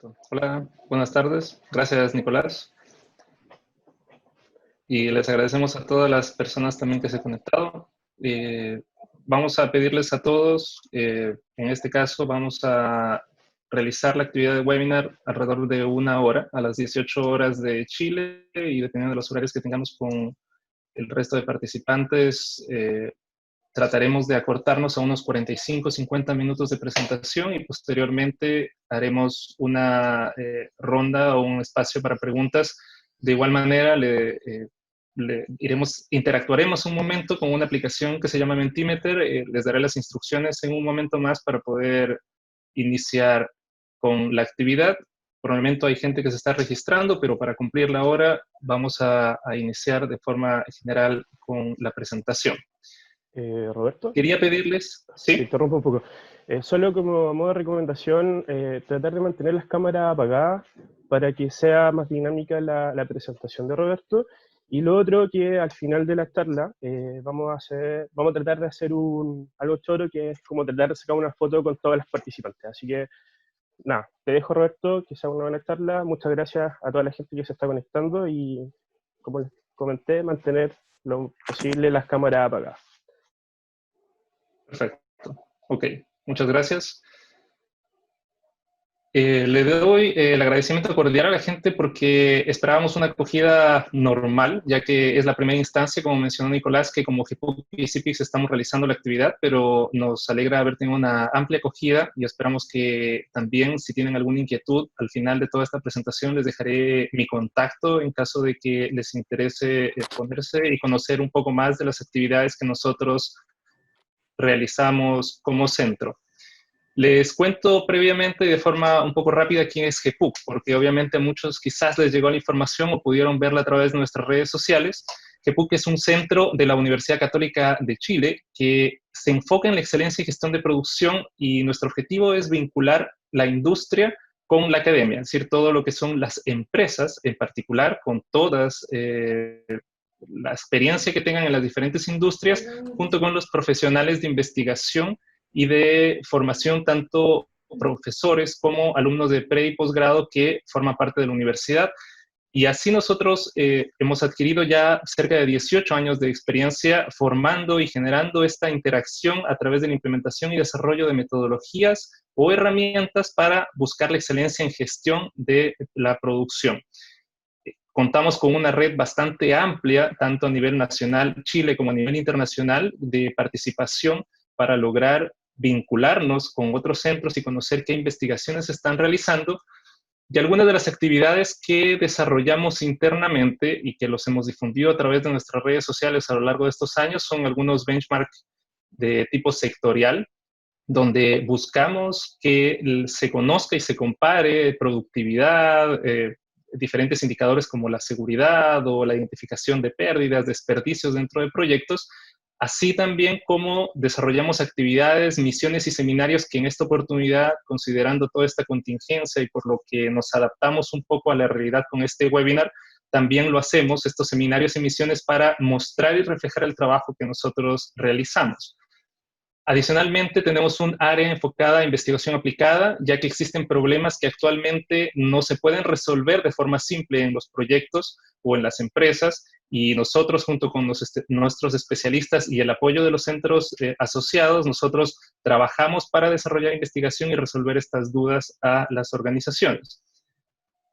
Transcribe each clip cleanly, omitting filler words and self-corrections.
Perfecto. Hola, buenas tardes. Gracias, Nicolás. Y les agradecemos a todas las personas también que se han conectado. Vamos a pedirles a todos, en este caso, vamos a realizar la actividad de webinar alrededor de 1 hora, a las 18 horas de Chile, y dependiendo de los horarios que tengamos con el resto de participantes, trataremos de acortarnos a unos 45, 50 minutos de presentación y posteriormente haremos una ronda o un espacio para preguntas. De igual manera, interactuaremos un momento con una aplicación que se llama Mentimeter. Les daré las instrucciones en un momento más para poder iniciar con la actividad. Por el momento hay gente que se está registrando, pero para cumplir la hora vamos a iniciar de forma general con la presentación. Roberto, Quería pedirles, te ¿sí? interrumpo un poco. Solo como modo de recomendación, tratar de mantener las cámaras apagadas para que sea más dinámica la presentación de Roberto. Y lo otro que al final de la charla vamos a tratar de hacer algo choro, que es como tratar de sacar una foto con todas las participantes. Así que nada, te dejo, Roberto, que sea una buena charla. Muchas gracias a toda la gente que se está conectando y, como les comenté, mantener lo posible las cámaras apagadas. Perfecto. Ok, muchas gracias. Le doy el agradecimiento cordial a la gente porque esperábamos una acogida normal, ya que es la primera instancia, como mencionó Nicolás, que como GPUC y CIPIX estamos realizando la actividad, pero nos alegra haber tenido una amplia acogida y esperamos que también, si tienen alguna inquietud, al final de toda esta presentación les dejaré mi contacto en caso de que les interese ponerse y conocer un poco más de las actividades que nosotros realizamos como centro. Les cuento previamente de forma un poco rápida quién es GPUC, porque obviamente a muchos quizás les llegó la información o pudieron verla a través de nuestras redes sociales. GPUC es un centro de la Universidad Católica de Chile que se enfoca en la excelencia y gestión de producción, y nuestro objetivo es vincular la industria con la academia, es decir, todo lo que son las empresas en particular, con todas la experiencia que tengan en las diferentes industrias, junto con los profesionales de investigación y de formación, tanto profesores como alumnos de pre y posgrado que forman parte de la universidad. Y así nosotros hemos adquirido ya cerca de 18 años de experiencia formando y generando esta interacción a través de la implementación y desarrollo de metodologías o herramientas para buscar la excelencia en gestión de la producción. Contamos con una red bastante amplia, tanto a nivel nacional, Chile, como a nivel internacional, de participación para lograr vincularnos con otros centros y conocer qué investigaciones se están realizando. Y algunas de las actividades que desarrollamos internamente y que los hemos difundido a través de nuestras redes sociales a lo largo de estos años son algunos benchmarks de tipo sectorial, donde buscamos que se conozca y se compare productividad, diferentes indicadores como la seguridad o la identificación de pérdidas, desperdicios dentro de proyectos, así también como desarrollamos actividades, misiones y seminarios que en esta oportunidad, considerando toda esta contingencia y por lo que nos adaptamos un poco a la realidad con este webinar, también lo hacemos, estos seminarios y misiones, para mostrar y reflejar el trabajo que nosotros realizamos. Adicionalmente, tenemos un área enfocada a investigación aplicada, ya que existen problemas que actualmente no se pueden resolver de forma simple en los proyectos o en las empresas, y nosotros, junto con nuestros especialistas y el apoyo de los centros asociados, nosotros trabajamos para desarrollar investigación y resolver estas dudas a las organizaciones.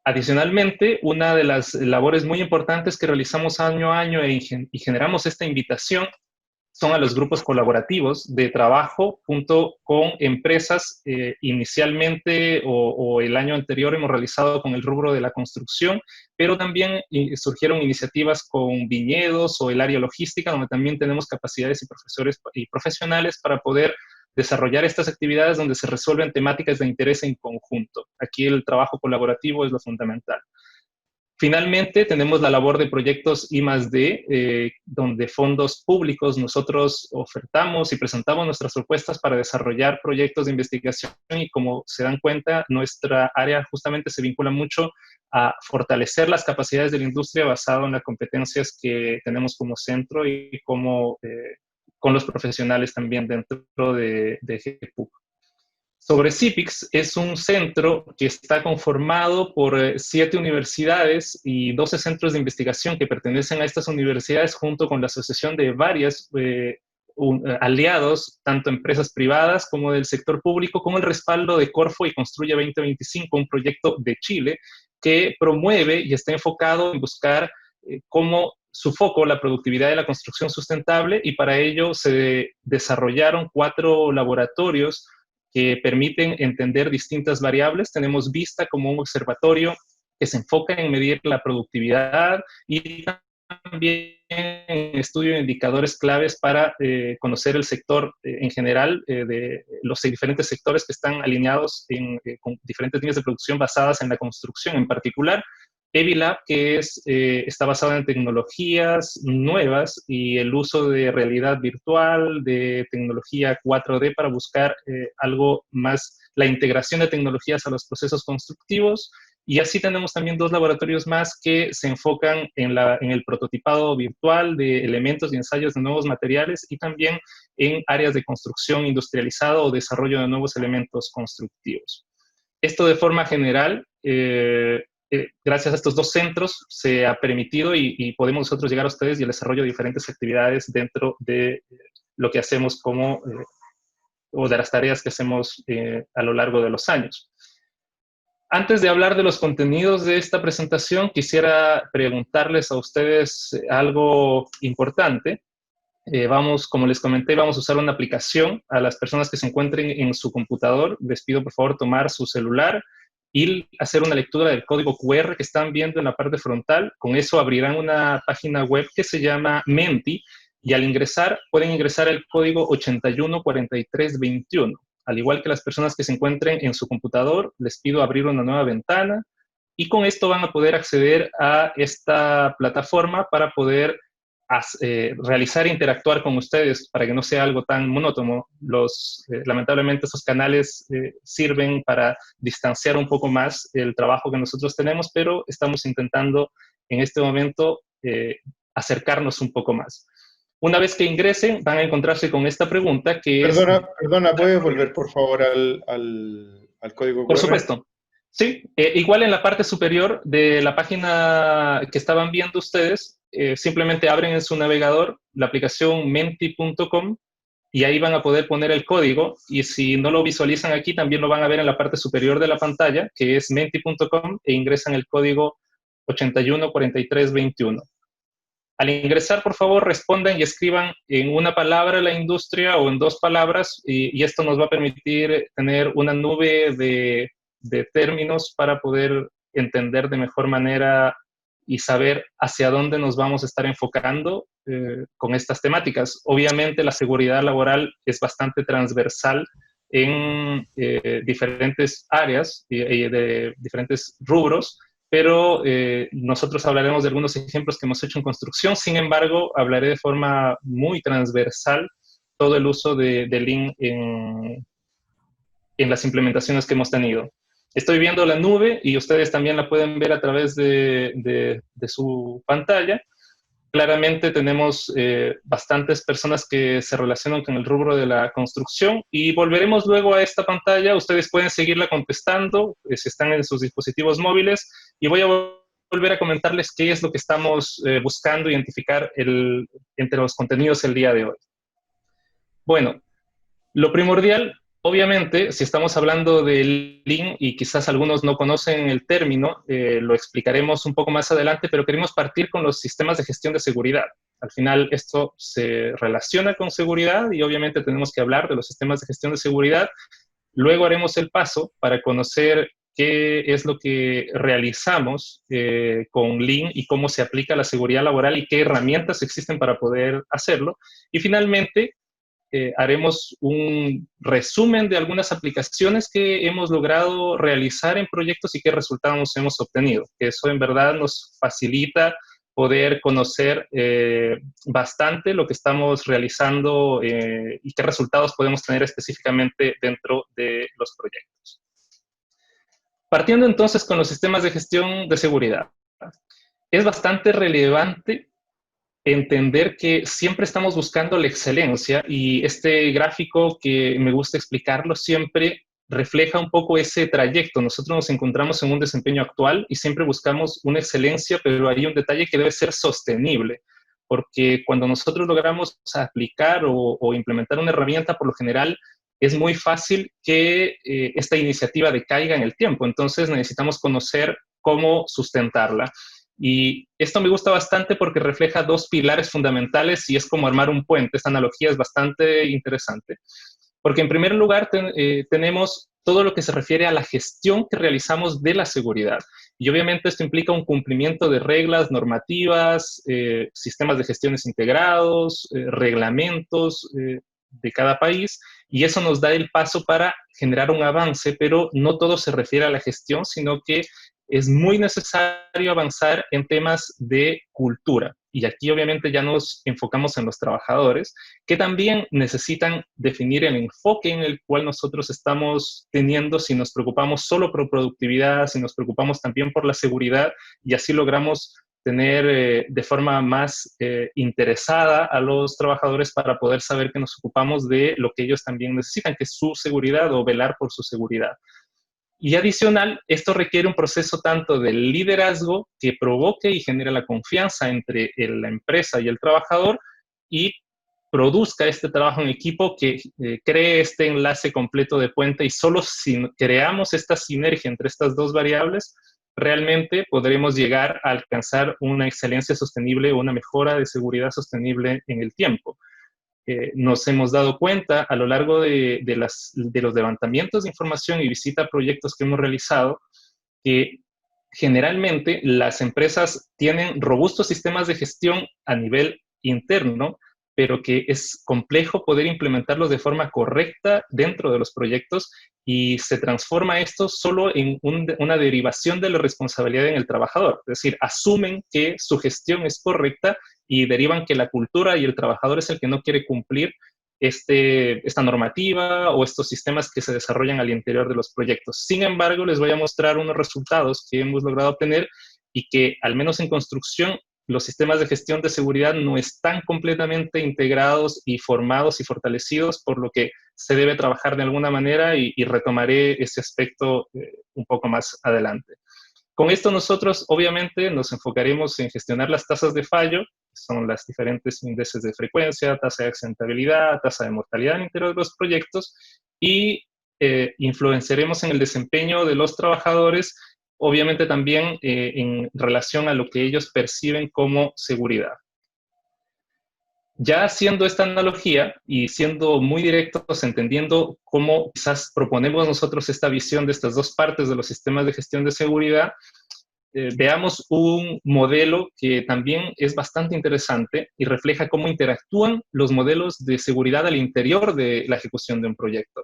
Adicionalmente, una de las labores muy importantes que realizamos año a año y generamos esta invitación son a los grupos colaborativos de trabajo junto con empresas. Inicialmente o el año anterior hemos realizado con el rubro de la construcción, pero también surgieron iniciativas con viñedos o el área logística, donde también tenemos capacidades y profesores y profesionales para poder desarrollar estas actividades donde se resuelven temáticas de interés en conjunto. Aquí el trabajo colaborativo es lo fundamental. Finalmente, tenemos la labor de proyectos I+D, donde fondos públicos nosotros ofertamos y presentamos nuestras propuestas para desarrollar proyectos de investigación, y como se dan cuenta, nuestra área justamente se vincula mucho a fortalecer las capacidades de la industria basado en las competencias que tenemos como centro y como con los profesionales también dentro de GPUC. Sobre CIPIX, es un centro que está conformado por 7 universidades y 12 centros de investigación que pertenecen a estas universidades, junto con la asociación de varias aliados, tanto empresas privadas como del sector público, con el respaldo de Corfo y Construye 2025, un proyecto de Chile que promueve y está enfocado en buscar cómo su foco, la productividad de la construcción sustentable, y para ello se desarrollaron 4 laboratorios que permiten entender distintas variables. Tenemos Vista como un observatorio que se enfoca en medir la productividad y también en estudio de indicadores claves para conocer el sector en general, de los diferentes sectores que están alineados con diferentes líneas de producción basadas en la construcción. En particular, Evilab, que está basado en tecnologías nuevas y el uso de realidad virtual, de tecnología 4D para buscar algo más, la integración de tecnologías a los procesos constructivos. Y así tenemos también 2 laboratorios más que se enfocan en el prototipado virtual de elementos y ensayos de nuevos materiales, y también en áreas de construcción industrializada o desarrollo de nuevos elementos constructivos. Esto de forma general, gracias a estos 2 centros se ha permitido y podemos nosotros llegar a ustedes y el desarrollo de diferentes actividades dentro de lo que hacemos o de las tareas que hacemos a lo largo de los años. Antes de hablar de los contenidos de esta presentación, quisiera preguntarles a ustedes algo importante. Como les comenté, vamos a usar una aplicación. A las personas que se encuentren en su computador, les pido por favor tomar su celular y hacer una lectura del código QR que están viendo en la parte frontal. Con eso abrirán una página web que se llama Menti, y al ingresar, pueden ingresar el código 814321. Al igual que las personas que se encuentren en su computador, les pido abrir una nueva ventana, y con esto van a poder acceder a esta plataforma para poder realizar e interactuar con ustedes, para que no sea algo tan monótono. Lamentablemente estos canales sirven para distanciar un poco más el trabajo que nosotros tenemos, pero estamos intentando en este momento acercarnos un poco más. Una vez que ingresen, van a encontrarse con esta pregunta que Perdona, ¿puedes volver por favor al código QR? Por supuesto. Sí, igual en la parte superior de la página que estaban viendo ustedes, simplemente abren en su navegador la aplicación menti.com y ahí van a poder poner el código, y si no lo visualizan aquí, también lo van a ver en la parte superior de la pantalla, que es menti.com, e ingresan el código 814321. Al ingresar, por favor, respondan y escriban en una palabra la industria o en 2 palabras, y esto nos va a permitir tener una nube de términos para poder entender de mejor manera y saber hacia dónde nos vamos a estar enfocando con estas temáticas. Obviamente, la seguridad laboral es bastante transversal en diferentes áreas y de diferentes rubros, pero nosotros hablaremos de algunos ejemplos que hemos hecho en construcción. Sin embargo, hablaré de forma muy transversal todo el uso de Lean en las implementaciones que hemos tenido. Estoy viendo la nube y ustedes también la pueden ver a través de su pantalla. Claramente tenemos bastantes personas que se relacionan con el rubro de la construcción, y volveremos luego a esta pantalla. Ustedes pueden seguirla contestando si están en sus dispositivos móviles, y voy a volver a comentarles qué es lo que estamos buscando identificar entre los contenidos el día de hoy. Bueno, lo primordial, obviamente, si estamos hablando de Lean y quizás algunos no conocen el término, lo explicaremos un poco más adelante, pero queremos partir con los sistemas de gestión de seguridad. Al final esto se relaciona con seguridad y obviamente tenemos que hablar de los sistemas de gestión de seguridad. Luego haremos el paso para conocer qué es lo que realizamos con Lean y cómo se aplica la seguridad laboral y qué herramientas existen para poder hacerlo. Y finalmente, haremos un resumen de algunas aplicaciones que hemos logrado realizar en proyectos y qué resultados hemos obtenido. Eso en verdad nos facilita poder conocer bastante lo que estamos realizando y qué resultados podemos tener específicamente dentro de los proyectos. Partiendo entonces con los sistemas de gestión de seguridad. Es bastante relevante entender que siempre estamos buscando la excelencia, y este gráfico que me gusta explicarlo siempre refleja un poco ese trayecto. Nosotros nos encontramos en un desempeño actual y siempre buscamos una excelencia, pero hay un detalle que debe ser sostenible, porque cuando nosotros logramos aplicar o implementar una herramienta, por lo general es muy fácil que esta iniciativa decaiga en el tiempo. Entonces necesitamos conocer cómo sustentarla. Y esto me gusta bastante porque refleja dos pilares fundamentales y es como armar un puente. Esta analogía es bastante interesante. Porque en primer lugar tenemos todo lo que se refiere a la gestión que realizamos de la seguridad. Y obviamente esto implica un cumplimiento de reglas, normativas, sistemas de gestiones integrados, reglamentos de cada país, y eso nos da el paso para generar un avance, pero no todo se refiere a la gestión, sino que es muy necesario avanzar en temas de cultura. Y aquí obviamente ya nos enfocamos en los trabajadores, que también necesitan definir el enfoque en el cual nosotros estamos teniendo, si nos preocupamos solo por productividad, si nos preocupamos también por la seguridad, y así logramos tener de forma más interesada a los trabajadores para poder saber que nos ocupamos de lo que ellos también necesitan, que es su seguridad o velar por su seguridad. Y adicional, esto requiere un proceso tanto de liderazgo que provoque y genere la confianza entre la empresa y el trabajador y produzca este trabajo en equipo que cree este enlace completo de puente, y solo si creamos esta sinergia entre estas dos variables, realmente podremos llegar a alcanzar una excelencia sostenible o una mejora de seguridad sostenible en el tiempo. Nos hemos dado cuenta a lo largo de los levantamientos de información y visita a proyectos que hemos realizado que generalmente las empresas tienen robustos sistemas de gestión a nivel interno, pero que es complejo poder implementarlos de forma correcta dentro de los proyectos, y se transforma esto solo en una derivación de la responsabilidad en el trabajador. Es decir, asumen que su gestión es correcta y derivan que la cultura y el trabajador es el que no quiere cumplir esta normativa o estos sistemas que se desarrollan al interior de los proyectos. Sin embargo, les voy a mostrar unos resultados que hemos logrado obtener y que, al menos en construcción, los sistemas de gestión de seguridad no están completamente integrados y formados y fortalecidos, por lo que se debe trabajar de alguna manera, y retomaré ese aspecto un poco más adelante. Con esto nosotros obviamente nos enfocaremos en gestionar las tasas de fallo, que son las diferentes índices de frecuencia, tasa de accidentabilidad, tasa de mortalidad en el interior de los proyectos, y influenciaremos en el desempeño de los trabajadores, obviamente también en relación a lo que ellos perciben como seguridad. Ya haciendo esta analogía y siendo muy directos, entendiendo cómo quizás proponemos nosotros esta visión de estas dos partes de los sistemas de gestión de seguridad, veamos un modelo que también es bastante interesante y refleja cómo interactúan los modelos de seguridad al interior de la ejecución de un proyecto.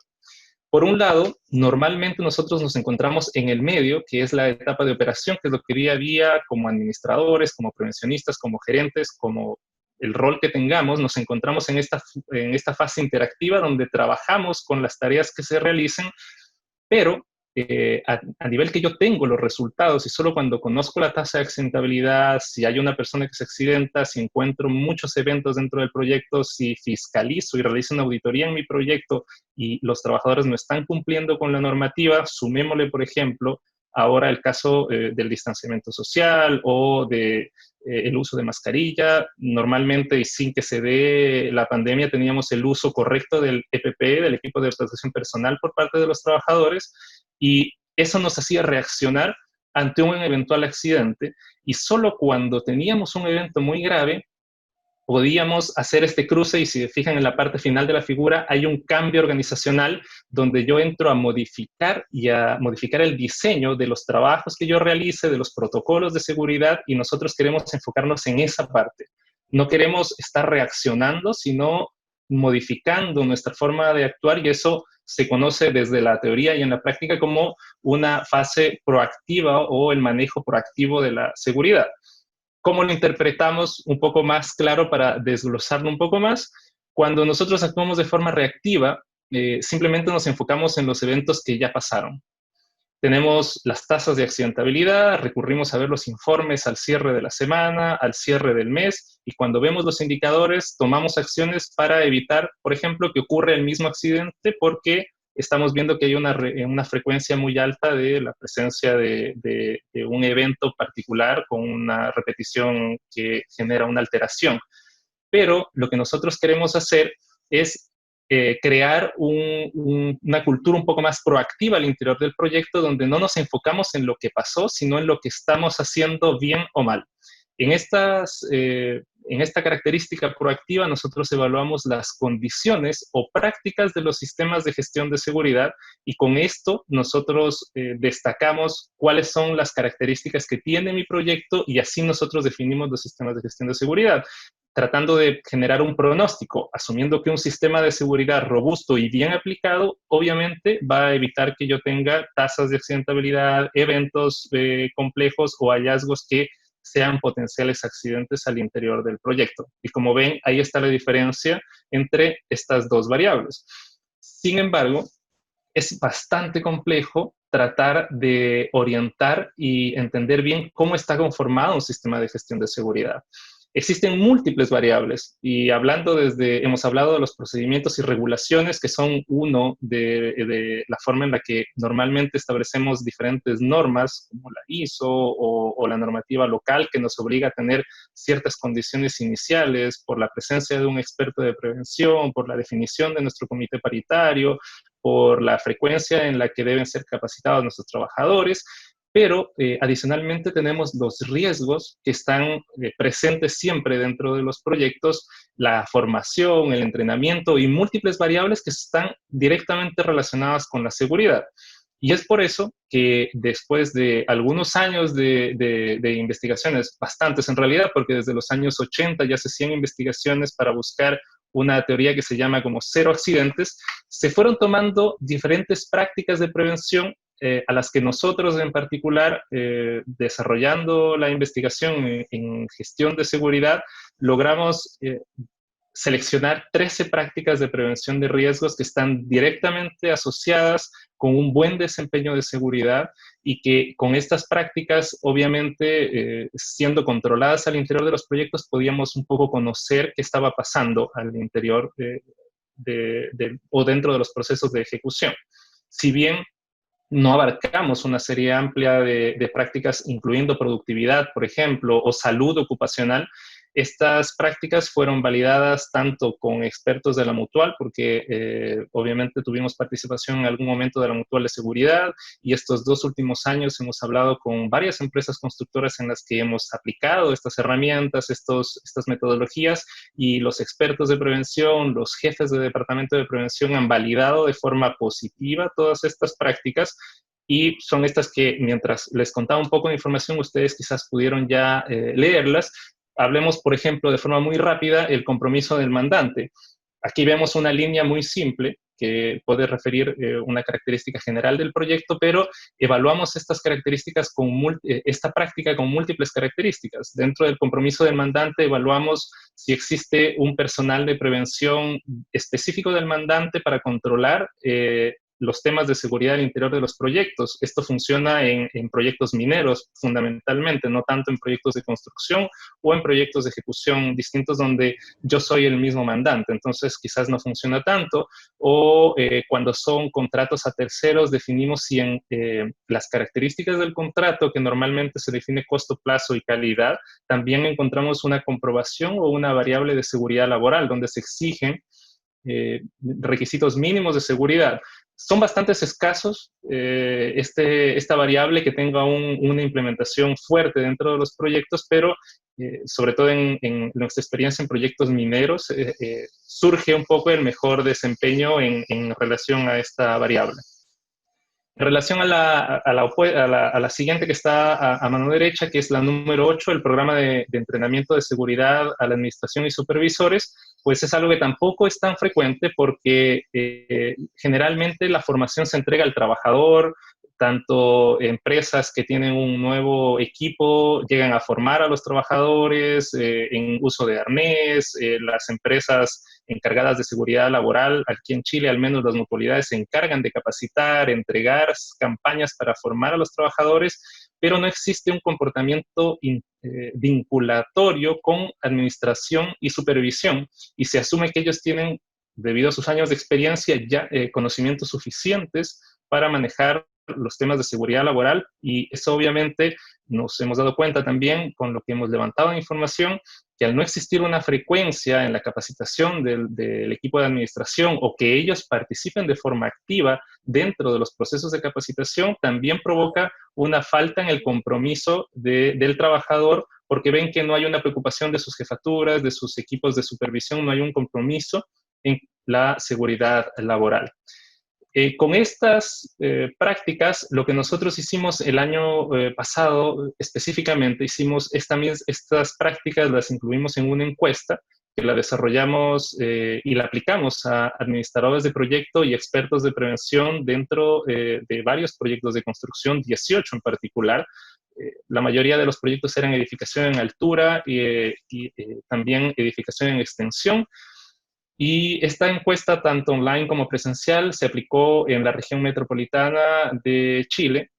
Por un lado, normalmente nosotros nos encontramos en el medio, que es la etapa de operación, que es lo que día a día, como administradores, como prevencionistas, como gerentes, como el rol que tengamos, nos encontramos en esta fase interactiva donde trabajamos con las tareas que se realicen, pero a nivel que yo tengo los resultados, y solo cuando conozco la tasa de accidentabilidad, si hay una persona que se accidenta, si encuentro muchos eventos dentro del proyecto, si fiscalizo y realizo una auditoría en mi proyecto y los trabajadores no están cumpliendo con la normativa, sumémosle, por ejemplo, ahora el caso del distanciamiento social o de el uso de mascarilla. Normalmente, y sin que se dé la pandemia, teníamos el uso correcto del EPP, del equipo de protección personal, por parte de los trabajadores, y eso nos hacía reaccionar ante un eventual accidente, y solo cuando teníamos un evento muy grave podíamos hacer este cruce, y si se fijan en la parte final de la figura hay un cambio organizacional donde yo entro a modificar el diseño de los trabajos que yo realice, de los protocolos de seguridad, y nosotros queremos enfocarnos en esa parte. No queremos estar reaccionando, sino modificando nuestra forma de actuar, y eso se conoce desde la teoría y en la práctica como una fase proactiva o el manejo proactivo de la seguridad. ¿Cómo lo interpretamos un poco más claro para desglosarlo un poco más? Cuando nosotros actuamos de forma reactiva, simplemente nos enfocamos en los eventos que ya pasaron. Tenemos las tasas de accidentabilidad, recurrimos a ver los informes al cierre de la semana, al cierre del mes, y cuando vemos los indicadores, tomamos acciones para evitar, por ejemplo, que ocurra el mismo accidente, porque estamos viendo que hay una frecuencia muy alta de la presencia de un evento particular con una repetición que genera una alteración. Pero lo que nosotros queremos hacer es crear una cultura un poco más proactiva al interior del proyecto, donde no nos enfocamos en lo que pasó, sino en lo que estamos haciendo bien o mal. En esta característica proactiva, nosotros evaluamos las condiciones o prácticas de los sistemas de gestión de seguridad, y con esto nosotros destacamos cuáles son las características que tiene mi proyecto, y así nosotros definimos los sistemas de gestión de seguridad, tratando de generar un pronóstico, asumiendo que un sistema de seguridad robusto y bien aplicado, obviamente va a evitar que yo tenga tasas de accidentabilidad, eventos complejos o hallazgos que sean potenciales accidentes al interior del proyecto. Y como ven, ahí está la diferencia entre estas dos variables. Sin embargo, es bastante complejo tratar de orientar y entender bien cómo está conformado un sistema de gestión de seguridad. Existen múltiples variables, y hemos hablado de los procedimientos y regulaciones, que son uno de la forma en la que normalmente establecemos diferentes normas, como la ISO o la normativa local, que nos obliga a tener ciertas condiciones iniciales por la presencia de un experto de prevención, por la definición de nuestro comité paritario, por la frecuencia en la que deben ser capacitados nuestros trabajadores. Pero adicionalmente tenemos los riesgos que están presentes siempre dentro de los proyectos, la formación, el entrenamiento y múltiples variables que están directamente relacionadas con la seguridad. Y es por eso que después de algunos años de investigaciones, bastantes en realidad, porque desde los años 80 ya se hacían investigaciones para buscar una teoría que se llama como cero accidentes, se fueron tomando diferentes prácticas de prevención a las que nosotros en particular, desarrollando la investigación en gestión de seguridad, logramos seleccionar 13 prácticas de prevención de riesgos que están directamente asociadas con un buen desempeño de seguridad, y que con estas prácticas, obviamente, siendo controladas al interior de los proyectos, podíamos un poco conocer qué estaba pasando al interior o dentro de los procesos de ejecución. Si bien no abarcamos una serie amplia de prácticas, incluyendo productividad, por ejemplo, o salud ocupacional, estas prácticas fueron validadas tanto con expertos de la Mutual, porque obviamente tuvimos participación en algún momento de la Mutual de Seguridad, y estos 2 últimos años hemos hablado con varias empresas constructoras en las que hemos aplicado estas herramientas, estas metodologías, y los expertos de prevención, los jefes de departamento de prevención han validado de forma positiva todas estas prácticas. Y son estas que, mientras les contaba un poco de información, ustedes quizás pudieron ya leerlas. Hablemos, por ejemplo, de forma muy rápida, el compromiso del mandante. Aquí vemos una línea muy simple que puede referir una característica general del proyecto, pero evaluamos estas características esta práctica con múltiples características. Dentro del compromiso del mandante evaluamos si existe un personal de prevención específico del mandante para controlar los temas de seguridad al interior de los proyectos. Esto funciona en proyectos mineros fundamentalmente, no tanto en proyectos de construcción o en proyectos de ejecución distintos donde yo soy el mismo mandante, entonces quizás no funciona tanto. O cuando son contratos a terceros, definimos si en las características del contrato, que normalmente se define costo, plazo y calidad, también encontramos una comprobación o una variable de seguridad laboral donde se exigen requisitos mínimos de seguridad. Son bastante escasos esta variable que tenga una implementación fuerte dentro de los proyectos, pero sobre todo en nuestra experiencia en proyectos mineros, surge un poco el mejor desempeño en relación a esta variable. En relación a la siguiente que está a mano derecha, que es la número 8, el programa de entrenamiento de seguridad a la administración y supervisores, pues es algo que tampoco es tan frecuente, porque generalmente la formación se entrega al trabajador. Tanto empresas que tienen un nuevo equipo llegan a formar a los trabajadores en uso de arnés. Las empresas encargadas de seguridad laboral, aquí en Chile al menos las mutualidades se encargan de capacitar, entregar campañas para formar a los trabajadores, pero no existe un comportamiento vinculatorio con administración y supervisión, y se asume que ellos tienen debido a sus años de experiencia, ya conocimientos suficientes para manejar los temas de seguridad laboral, y eso obviamente nos hemos dado cuenta también con lo que hemos levantado en información, que al no existir una frecuencia en la capacitación del equipo de administración o que ellos participen de forma activa dentro de los procesos de capacitación, también provoca una falta en el compromiso del trabajador, porque ven que no hay una preocupación de sus jefaturas, de sus equipos de supervisión, no hay un compromiso en la seguridad laboral. Con estas prácticas, lo que nosotros hicimos el año pasado específicamente, hicimos estas prácticas, las incluimos en una encuesta que la desarrollamos y la aplicamos a administradores de proyecto y expertos de prevención dentro de varios proyectos de construcción, 18 en particular. La mayoría de los proyectos eran edificación en altura y también edificación en extensión. Y esta encuesta, tanto online como presencial, se aplicó en la región metropolitana de Chile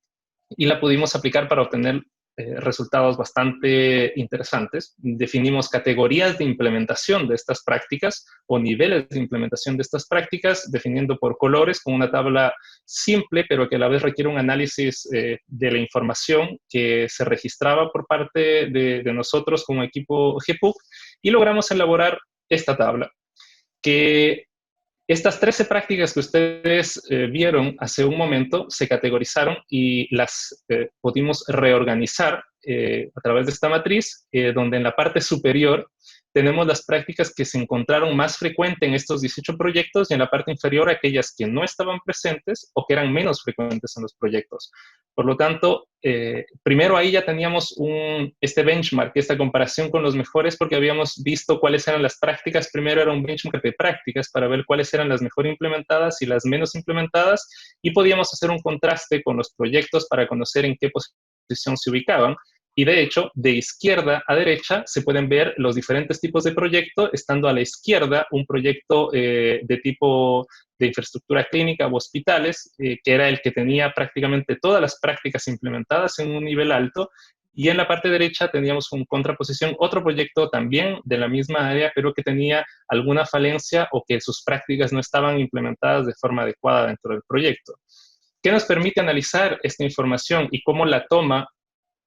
y la pudimos aplicar para obtener resultados bastante interesantes. Definimos categorías de implementación de estas prácticas o niveles de implementación de estas prácticas, definiendo por colores con una tabla simple, pero que a la vez requiere un análisis de la información que se registraba por parte de nosotros como equipo GPUC, y logramos elaborar esta tabla. Que estas 13 prácticas que ustedes vieron hace un momento se categorizaron y las pudimos reorganizar a través de esta matriz, donde en la parte superior tenemos las prácticas que se encontraron más frecuentes en estos 18 proyectos, y en la parte inferior aquellas que no estaban presentes o que eran menos frecuentes en los proyectos. Por lo tanto, primero ahí ya teníamos este benchmark, esta comparación con los mejores, porque habíamos visto cuáles eran las prácticas. Primero era un benchmark de prácticas para ver cuáles eran las mejor implementadas y las menos implementadas, y podíamos hacer un contraste con los proyectos para conocer en qué posición se ubicaban. Y de hecho, de izquierda a derecha se pueden ver los diferentes tipos de proyecto, estando a la izquierda un proyecto de tipo de infraestructura clínica o hospitales, que era el que tenía prácticamente todas las prácticas implementadas en un nivel alto, y en la parte derecha teníamos en contraposición otro proyecto también de la misma área, pero que tenía alguna falencia o que sus prácticas no estaban implementadas de forma adecuada dentro del proyecto. ¿Qué nos permite analizar esta información y cómo la toma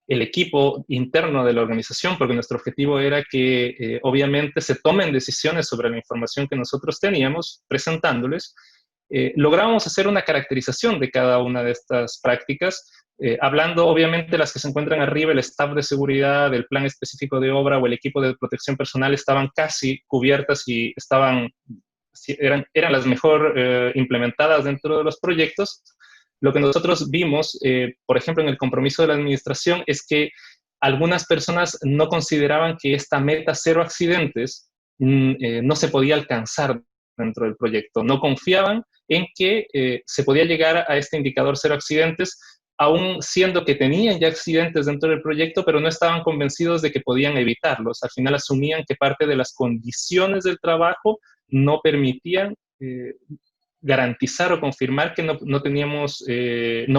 el equipo interno de la organización? Porque nuestro objetivo era que obviamente se tomen decisiones sobre la información que nosotros teníamos presentándoles. Logramos hacer una caracterización de cada una de estas prácticas, hablando obviamente de las que se encuentran arriba. El staff de seguridad, el plan específico de obra o el equipo de protección personal estaban casi cubiertas y eran las mejor implementadas dentro de los proyectos. Lo que nosotros vimos, por ejemplo, en el compromiso de la administración, es que algunas personas no consideraban que esta meta 0 accidentes no se podía alcanzar dentro del proyecto. No confiaban en que se podía llegar a este indicador 0 accidentes, aún siendo que tenían ya accidentes dentro del proyecto, pero no estaban convencidos de que podían evitarlos. Al final asumían que parte de las condiciones del trabajo no permitían garantizar o confirmar que no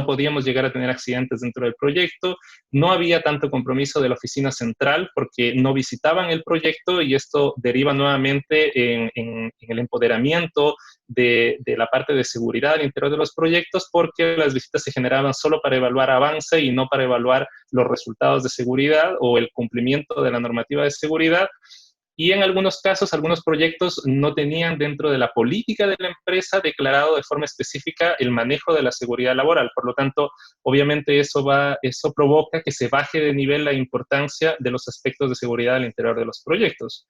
podíamos llegar a tener accidentes dentro del proyecto. No había tanto compromiso de la oficina central porque no visitaban el proyecto, y esto deriva nuevamente en el empoderamiento de la parte de seguridad al interior de los proyectos, porque las visitas se generaban solo para evaluar avance y no para evaluar los resultados de seguridad o el cumplimiento de la normativa de seguridad. Y en algunos casos, algunos proyectos no tenían dentro de la política de la empresa declarado de forma específica el manejo de la seguridad laboral. Por lo tanto, obviamente eso provoca que se baje de nivel la importancia de los aspectos de seguridad al interior de los proyectos.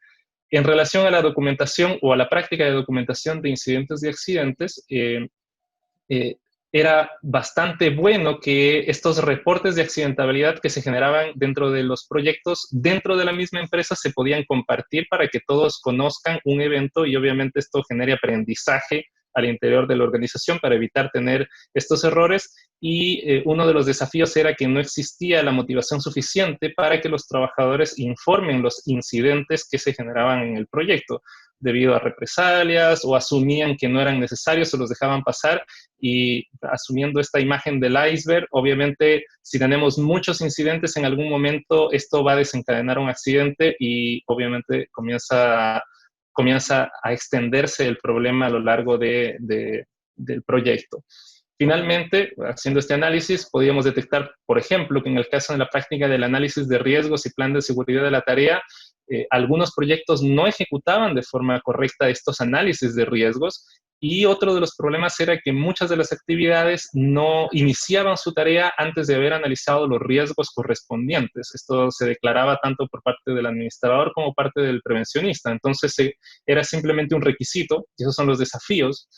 En relación a la documentación o a la práctica de documentación de incidentes y accidentes, era bastante bueno que estos reportes de accidentabilidad que se generaban dentro de los proyectos, dentro de la misma empresa, se podían compartir para que todos conozcan un evento, y obviamente esto genere aprendizaje al interior de la organización para evitar tener estos errores. Y uno de los desafíos era que no existía la motivación suficiente para que los trabajadores informen los incidentes que se generaban en el proyecto debido a represalias, o asumían que no eran necesarios o los dejaban pasar. Y asumiendo esta imagen del iceberg, obviamente si tenemos muchos incidentes en algún momento esto va a desencadenar un accidente, y obviamente comienza comienza a extenderse el problema a lo largo del proyecto. Finalmente, haciendo este análisis, podíamos detectar, por ejemplo, que en el caso de la práctica del análisis de riesgos y plan de seguridad de la tarea, algunos proyectos no ejecutaban de forma correcta estos análisis de riesgos, y otro de los problemas era que muchas de las actividades no iniciaban su tarea antes de haber analizado los riesgos correspondientes. Esto se declaraba tanto por parte del administrador como parte del prevencionista. Entonces, era simplemente un requisito, y esos son los desafíos,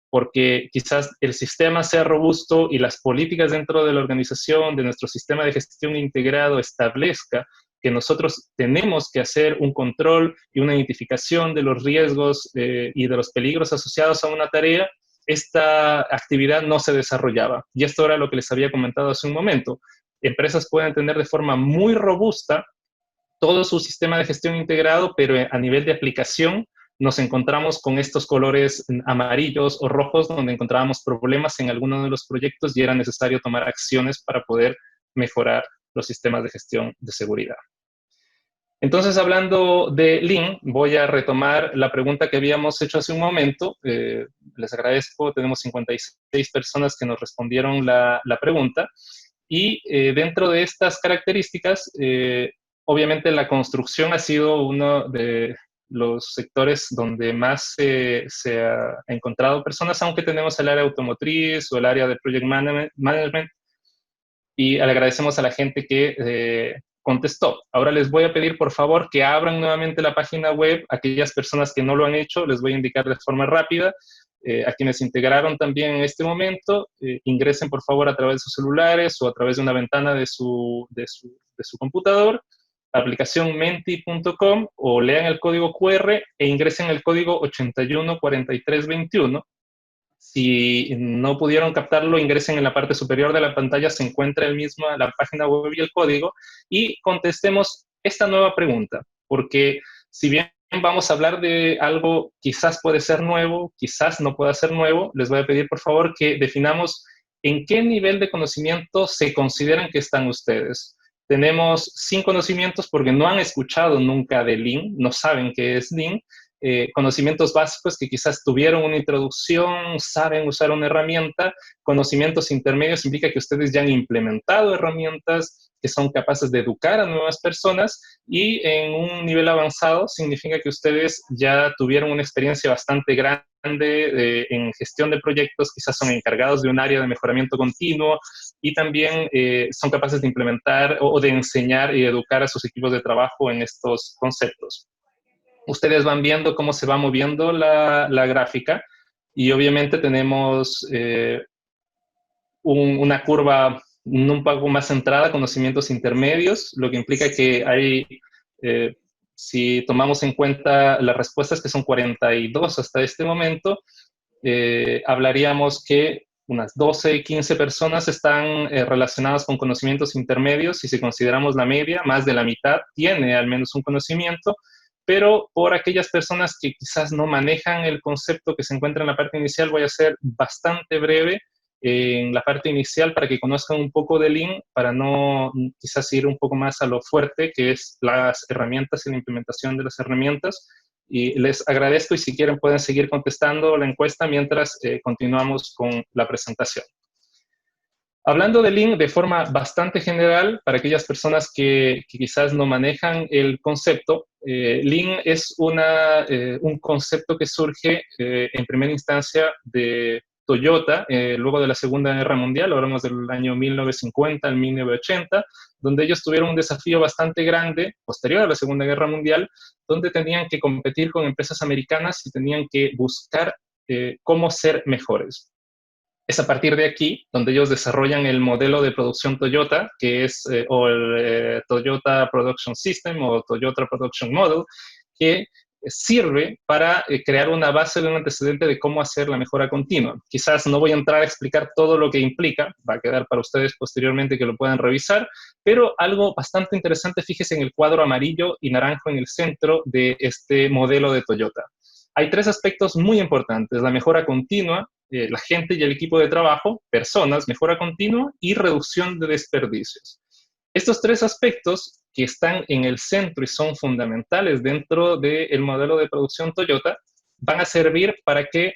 porque quizás el sistema sea robusto y las políticas dentro de la organización, de nuestro sistema de gestión integrado, establezca que nosotros tenemos que hacer un control y una identificación de los riesgos y de los peligros asociados a una tarea. Esta actividad no se desarrollaba. Y esto era lo que les había comentado hace un momento. Empresas pueden tener de forma muy robusta todo su sistema de gestión integrado, pero a nivel de aplicación nos encontramos con estos colores amarillos o rojos donde encontrábamos problemas en alguno de los proyectos y era necesario tomar acciones para poder mejorar los sistemas de gestión de seguridad. Entonces, hablando de Lean, voy a retomar la pregunta que habíamos hecho hace un momento. Les agradezco, tenemos 56 personas que nos respondieron la pregunta. Y dentro de estas características, obviamente la construcción ha sido uno de los sectores donde más se ha encontrado personas, aunque tenemos el área automotriz o el área de project management, y le agradecemos a la gente que contestó. Ahora les voy a pedir, por favor, que abran nuevamente la página web. Aquellas personas que no lo han hecho, les voy a indicar de forma rápida. A quienes integraron también en este momento, ingresen, por favor, a través de sus celulares o a través de una ventana de su computador, aplicación menti.com, o lean el código QR e ingresen el código 814321. Si no pudieron captarlo, ingresen en la parte superior de la pantalla, se encuentra la página web y el código, y contestemos esta nueva pregunta, porque si bien vamos a hablar de algo quizás puede ser nuevo, quizás no pueda ser nuevo, les voy a pedir por favor que definamos en qué nivel de conocimiento se consideran que están ustedes. Tenemos sin conocimientos porque no han escuchado nunca de Lean, no saben qué es Lean. Conocimientos básicos que quizás tuvieron una introducción, saben usar una herramienta. Conocimientos intermedios implica que ustedes ya han implementado herramientas, que son capaces de educar a nuevas personas, y en un nivel avanzado significa que ustedes ya tuvieron una experiencia bastante grande en gestión de proyectos, quizás son encargados de un área de mejoramiento continuo y también son capaces de implementar o de enseñar y educar a sus equipos de trabajo en estos conceptos. Ustedes van viendo cómo se va moviendo la gráfica y obviamente tenemos una curva un poco más centrada, conocimientos intermedios, lo que implica que hay, si tomamos en cuenta las respuestas, que son 42 hasta este momento, hablaríamos que unas 12, 15 personas están relacionadas con conocimientos intermedios, y si consideramos la media, más de la mitad tiene al menos un conocimiento. Pero por aquellas personas que quizás no manejan el concepto que se encuentra en la parte inicial, voy a ser bastante breve en la parte inicial para que conozcan un poco de Lean, para no quizás ir un poco más a lo fuerte, que es las herramientas y la implementación de las herramientas. Y les agradezco, y si quieren pueden seguir contestando la encuesta mientras continuamos con la presentación. Hablando de Lean de forma bastante general, para aquellas personas que quizás no manejan el concepto, Lean es un concepto que surge en primera instancia de Toyota, luego de la Segunda Guerra Mundial, hablamos del año 1950 al 1980, donde ellos tuvieron un desafío bastante grande, posterior a la Segunda Guerra Mundial, donde tenían que competir con empresas americanas y tenían que buscar cómo ser mejores. Es a partir de aquí donde ellos desarrollan el modelo de producción Toyota, que es el Toyota Production System o Toyota Production Model, que sirve para crear una base de un antecedente de cómo hacer la mejora continua. Quizás no voy a entrar a explicar todo lo que implica, va a quedar para ustedes posteriormente que lo puedan revisar, pero algo bastante interesante, fíjese en el cuadro amarillo y naranjo en el centro de este modelo de Toyota. Hay tres aspectos muy importantes: la mejora continua, la gente y el equipo de trabajo, personas, mejora continua y reducción de desperdicios. Estos tres aspectos que están en el centro y son fundamentales dentro del modelo de producción Toyota, van a servir para que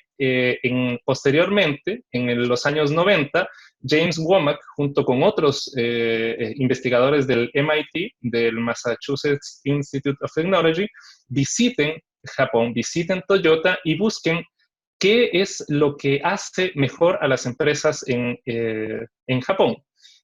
posteriormente, en los años 90, James Womack, junto con otros investigadores del MIT, del Massachusetts Institute of Technology, visiten Japón, visiten Toyota y busquen qué es lo que hace mejor a las empresas en Japón.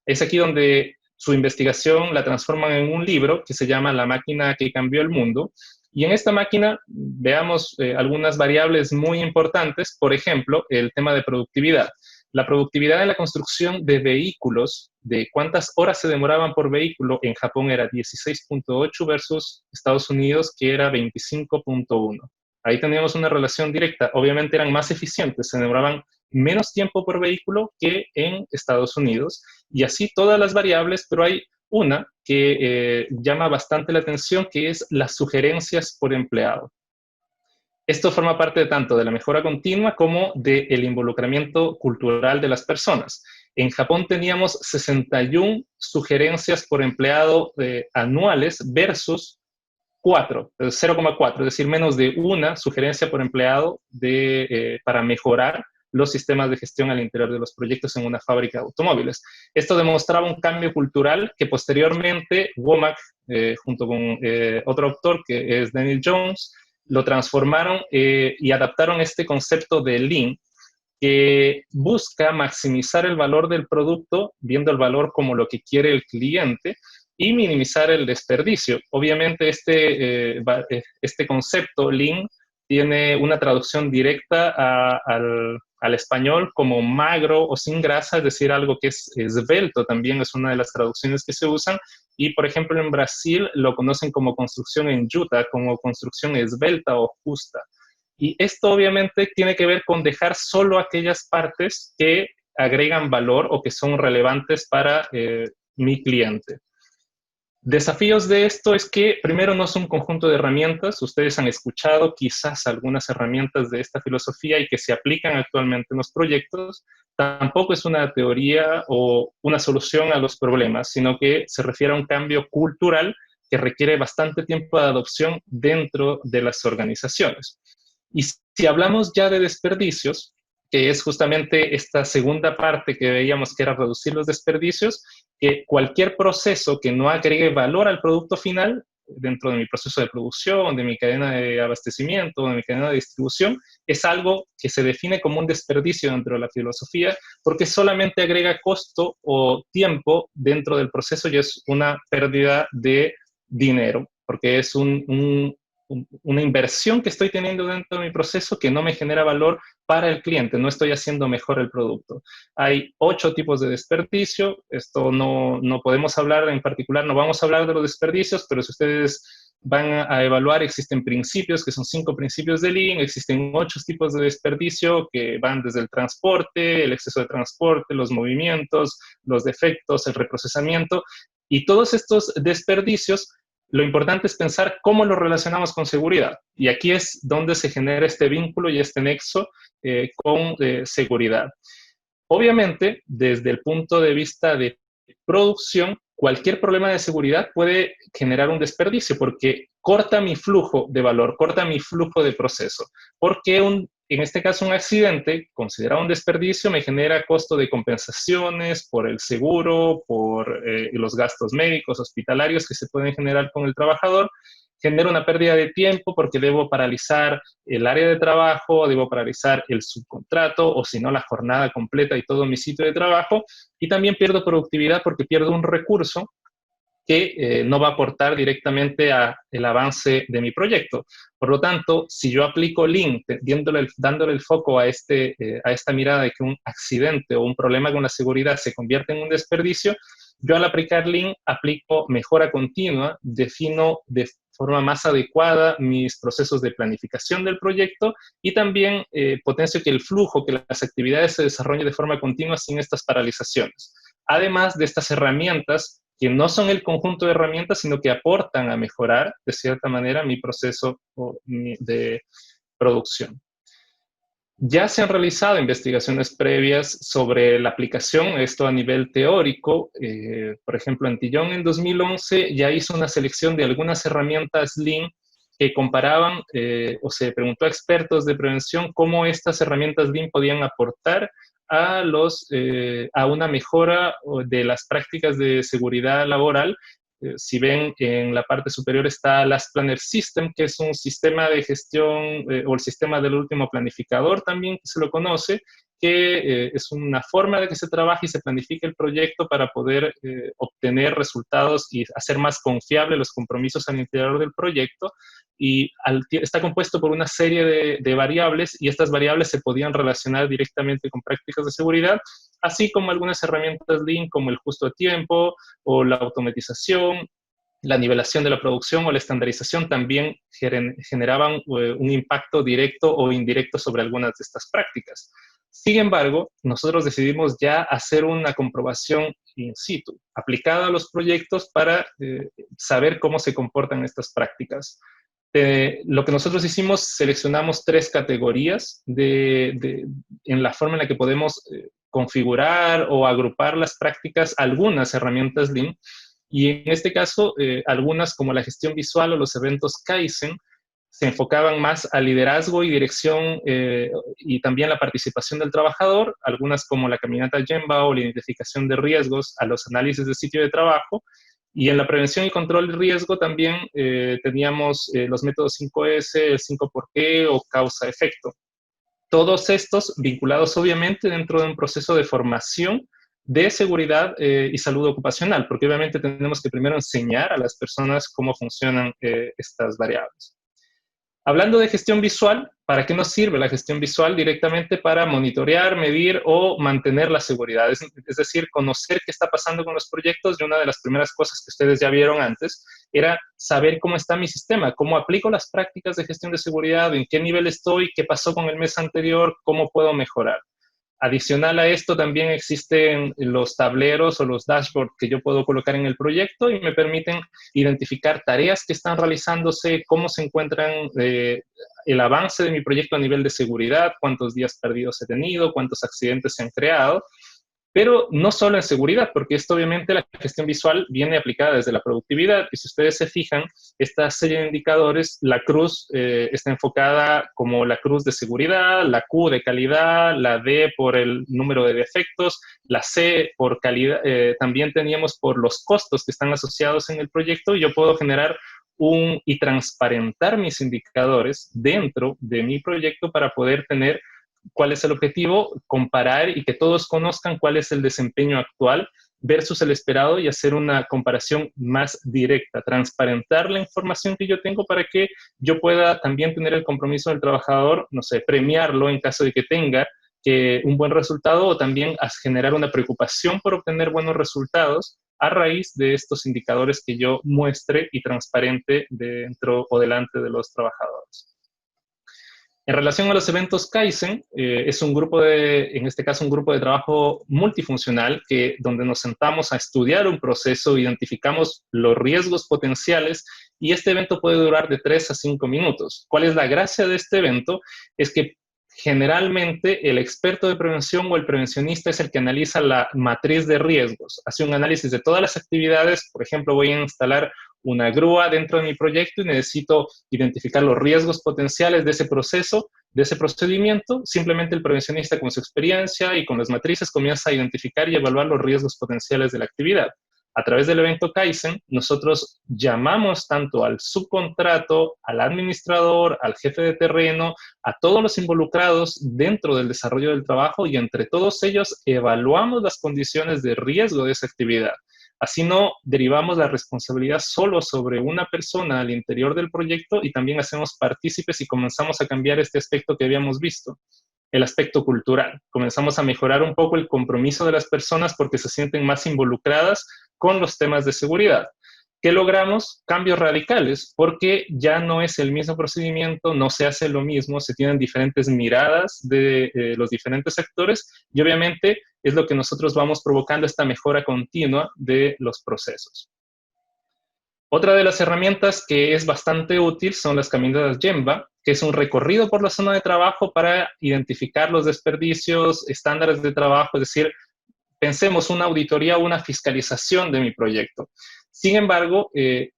Es aquí donde su investigación la transforman en un libro que se llama La máquina que cambió el mundo. Y en esta máquina veamos algunas variables muy importantes, por ejemplo, el tema de productividad. La productividad en la construcción de vehículos, de cuántas horas se demoraban por vehículo, en Japón era 16.8 versus Estados Unidos, que era 25.1. Ahí teníamos una relación directa. Obviamente eran más eficientes, se demoraban menos tiempo por vehículo que en Estados Unidos. Y así todas las variables, pero hay una que llama bastante la atención, que es las sugerencias por empleado. Esto forma parte tanto de la mejora continua como del involucramiento cultural de las personas. En Japón teníamos 61 sugerencias por empleado anuales versus 4, 0,4, es decir, menos de una sugerencia por empleado para mejorar los sistemas de gestión al interior de los proyectos en una fábrica de automóviles. Esto demostraba un cambio cultural que posteriormente Womack, junto con otro autor que es Daniel Jones, lo transformaron y adaptaron este concepto de Lean, que busca maximizar el valor del producto, viendo el valor como lo que quiere el cliente, y minimizar el desperdicio. Obviamente este concepto, Lean, tiene una traducción directa al español como magro o sin grasa, es decir, algo que es esbelto también es una de las traducciones que se usan. Y, por ejemplo, en Brasil lo conocen como construcción enjuta, como construcción esbelta o justa. Y esto obviamente tiene que ver con dejar solo aquellas partes que agregan valor o que son relevantes para mi cliente. Desafíos de esto es que, primero, no es un conjunto de herramientas. Ustedes han escuchado quizás algunas herramientas de esta filosofía y que se aplican actualmente en los proyectos. Tampoco es una teoría o una solución a los problemas, sino que se refiere a un cambio cultural que requiere bastante tiempo de adopción dentro de las organizaciones. Y si hablamos ya de desperdicios, que es justamente esta segunda parte que veíamos que era reducir los desperdicios, que cualquier proceso que no agregue valor al producto final, dentro de mi proceso de producción, de mi cadena de abastecimiento, de mi cadena de distribución, es algo que se define como un desperdicio dentro de la filosofía, porque solamente agrega costo o tiempo dentro del proceso y es una pérdida de dinero, porque es una inversión que estoy teniendo dentro de mi proceso que no me genera valor para el cliente, no estoy haciendo mejor el producto. Hay 8 tipos de desperdicio, esto no podemos hablar en particular, no vamos a hablar de los desperdicios, pero si ustedes van a evaluar, existen principios, que son 5 principios de Lean, existen 8 tipos de desperdicio que van desde el transporte, el exceso de transporte, los movimientos, los defectos, el reprocesamiento, y todos estos desperdicios, lo importante es pensar cómo lo relacionamos con seguridad. Y aquí es donde se genera este vínculo y este nexo con seguridad. Obviamente, desde el punto de vista de producción, cualquier problema de seguridad puede generar un desperdicio porque corta mi flujo de valor, corta mi flujo de proceso. Porque en este caso un accidente, considerado un desperdicio, me genera costo de compensaciones por el seguro, por los gastos médicos, hospitalarios que se pueden generar con el trabajador. Genera una pérdida de tiempo porque debo paralizar el área de trabajo, debo paralizar el subcontrato o si no la jornada completa y todo mi sitio de trabajo. Y también pierdo productividad porque pierdo un recurso que no va a aportar directamente al avance de mi proyecto. Por lo tanto, si yo aplico Lean, dándole el foco a esta mirada de que un accidente o un problema con la seguridad se convierte en un desperdicio, yo al aplicar Lean aplico mejora continua, defino de forma más adecuada mis procesos de planificación del proyecto y también potencio que el flujo, que las actividades se desarrollen de forma continua sin estas paralizaciones. Además de estas herramientas que no son el conjunto de herramientas, sino que aportan a mejorar, de cierta manera, mi proceso de producción. Ya se han realizado investigaciones previas sobre la aplicación, esto a nivel teórico. Por ejemplo, Antillón en 2011 ya hizo una selección de algunas herramientas Lean que comparaban o se preguntó a expertos de prevención cómo estas herramientas Lean podían aportar a una mejora de las prácticas de seguridad laboral. Si ven, en la parte superior está Last Planner System, que es un sistema de gestión, o el sistema del último planificador también, que se lo conoce, que es una forma de que se trabaje y se planifique el proyecto para poder obtener resultados y hacer más confiable los compromisos al interior del proyecto. Y está compuesto por una serie de variables, y estas variables se podían relacionar directamente con prácticas de seguridad, así como algunas herramientas Lean como el justo a tiempo o la automatización, la nivelación de la producción o la estandarización también generaban un impacto directo o indirecto sobre algunas de estas prácticas. Sin embargo, nosotros decidimos ya hacer una comprobación in situ, aplicada a los proyectos para saber cómo se comportan estas prácticas. Lo que nosotros hicimos, seleccionamos 3 categorías en la forma en la que podemos configurar o agrupar las prácticas, algunas herramientas Lean, y en este caso, algunas como la gestión visual o los eventos Kaizen se enfocaban más al liderazgo y dirección y también la participación del trabajador, algunas como la caminata Gemba o la identificación de riesgos a los análisis de sitio de trabajo. Y en la prevención y control de riesgo también teníamos los métodos 5S, el 5 por qué o causa-efecto. Todos estos vinculados obviamente dentro de un proceso de formación de seguridad y salud ocupacional, porque obviamente tenemos que primero enseñar a las personas cómo funcionan estas variables. Hablando de gestión visual, ¿para qué nos sirve la gestión visual? Directamente para monitorear, medir o mantener la seguridad. Es decir, conocer qué está pasando con los proyectos, y una de las primeras cosas que ustedes ya vieron antes era saber cómo está mi sistema, cómo aplico las prácticas de gestión de seguridad, en qué nivel estoy, qué pasó con el mes anterior, cómo puedo mejorar. Adicional a esto, también existen los tableros o los dashboards que yo puedo colocar en el proyecto y me permiten identificar tareas que están realizándose, cómo se encuentran el avance de mi proyecto a nivel de seguridad, cuántos días perdidos he tenido, cuántos accidentes se han creado. Pero no solo en seguridad, porque esto obviamente la gestión visual viene aplicada desde la productividad, y si ustedes se fijan, esta serie de indicadores, la cruz está enfocada como la cruz de seguridad, la Q de calidad, la D por el número de defectos, la C por calidad, también teníamos por los costos que están asociados en el proyecto, y yo puedo generar y transparentar mis indicadores dentro de mi proyecto para poder tener cuál es el objetivo, comparar y que todos conozcan cuál es el desempeño actual versus el esperado, y hacer una comparación más directa, transparentar la información que yo tengo para que yo pueda también tener el compromiso del trabajador, no sé, premiarlo en caso de que tenga un buen resultado, o también generar una preocupación por obtener buenos resultados a raíz de estos indicadores que yo muestre y transparente dentro o delante de los trabajadores. En relación a los eventos Kaizen, es un grupo en este caso un grupo de trabajo multifuncional donde nos sentamos a estudiar un proceso, identificamos los riesgos potenciales, y este evento puede durar de 3 a 5 minutos. ¿Cuál es la gracia de este evento? Es que generalmente el experto de prevención o el prevencionista es el que analiza la matriz de riesgos, hace un análisis de todas las actividades. Por ejemplo, voy a instalar una grúa dentro de mi proyecto y necesito identificar los riesgos potenciales de ese proceso, de ese procedimiento. Simplemente el prevencionista, con su experiencia y con las matrices, comienza a identificar y evaluar los riesgos potenciales de la actividad. A través del evento Kaizen, nosotros llamamos tanto al subcontrato, al administrador, al jefe de terreno, a todos los involucrados dentro del desarrollo del trabajo, y entre todos ellos evaluamos las condiciones de riesgo de esa actividad. Así no derivamos la responsabilidad solo sobre una persona al interior del proyecto, y también hacemos partícipes y comenzamos a cambiar este aspecto que habíamos visto, el aspecto cultural. Comenzamos a mejorar un poco el compromiso de las personas porque se sienten más involucradas con los temas de seguridad. ¿Qué logramos? Cambios radicales, porque ya no es el mismo procedimiento, no se hace lo mismo, se tienen diferentes miradas de los diferentes sectores, y obviamente es lo que nosotros vamos provocando, esta mejora continua de los procesos. Otra de las herramientas que es bastante útil son las caminatas Gemba, que es un recorrido por la zona de trabajo para identificar los desperdicios, estándares de trabajo, es decir, pensemos una auditoría o una fiscalización de mi proyecto. Sin embargo,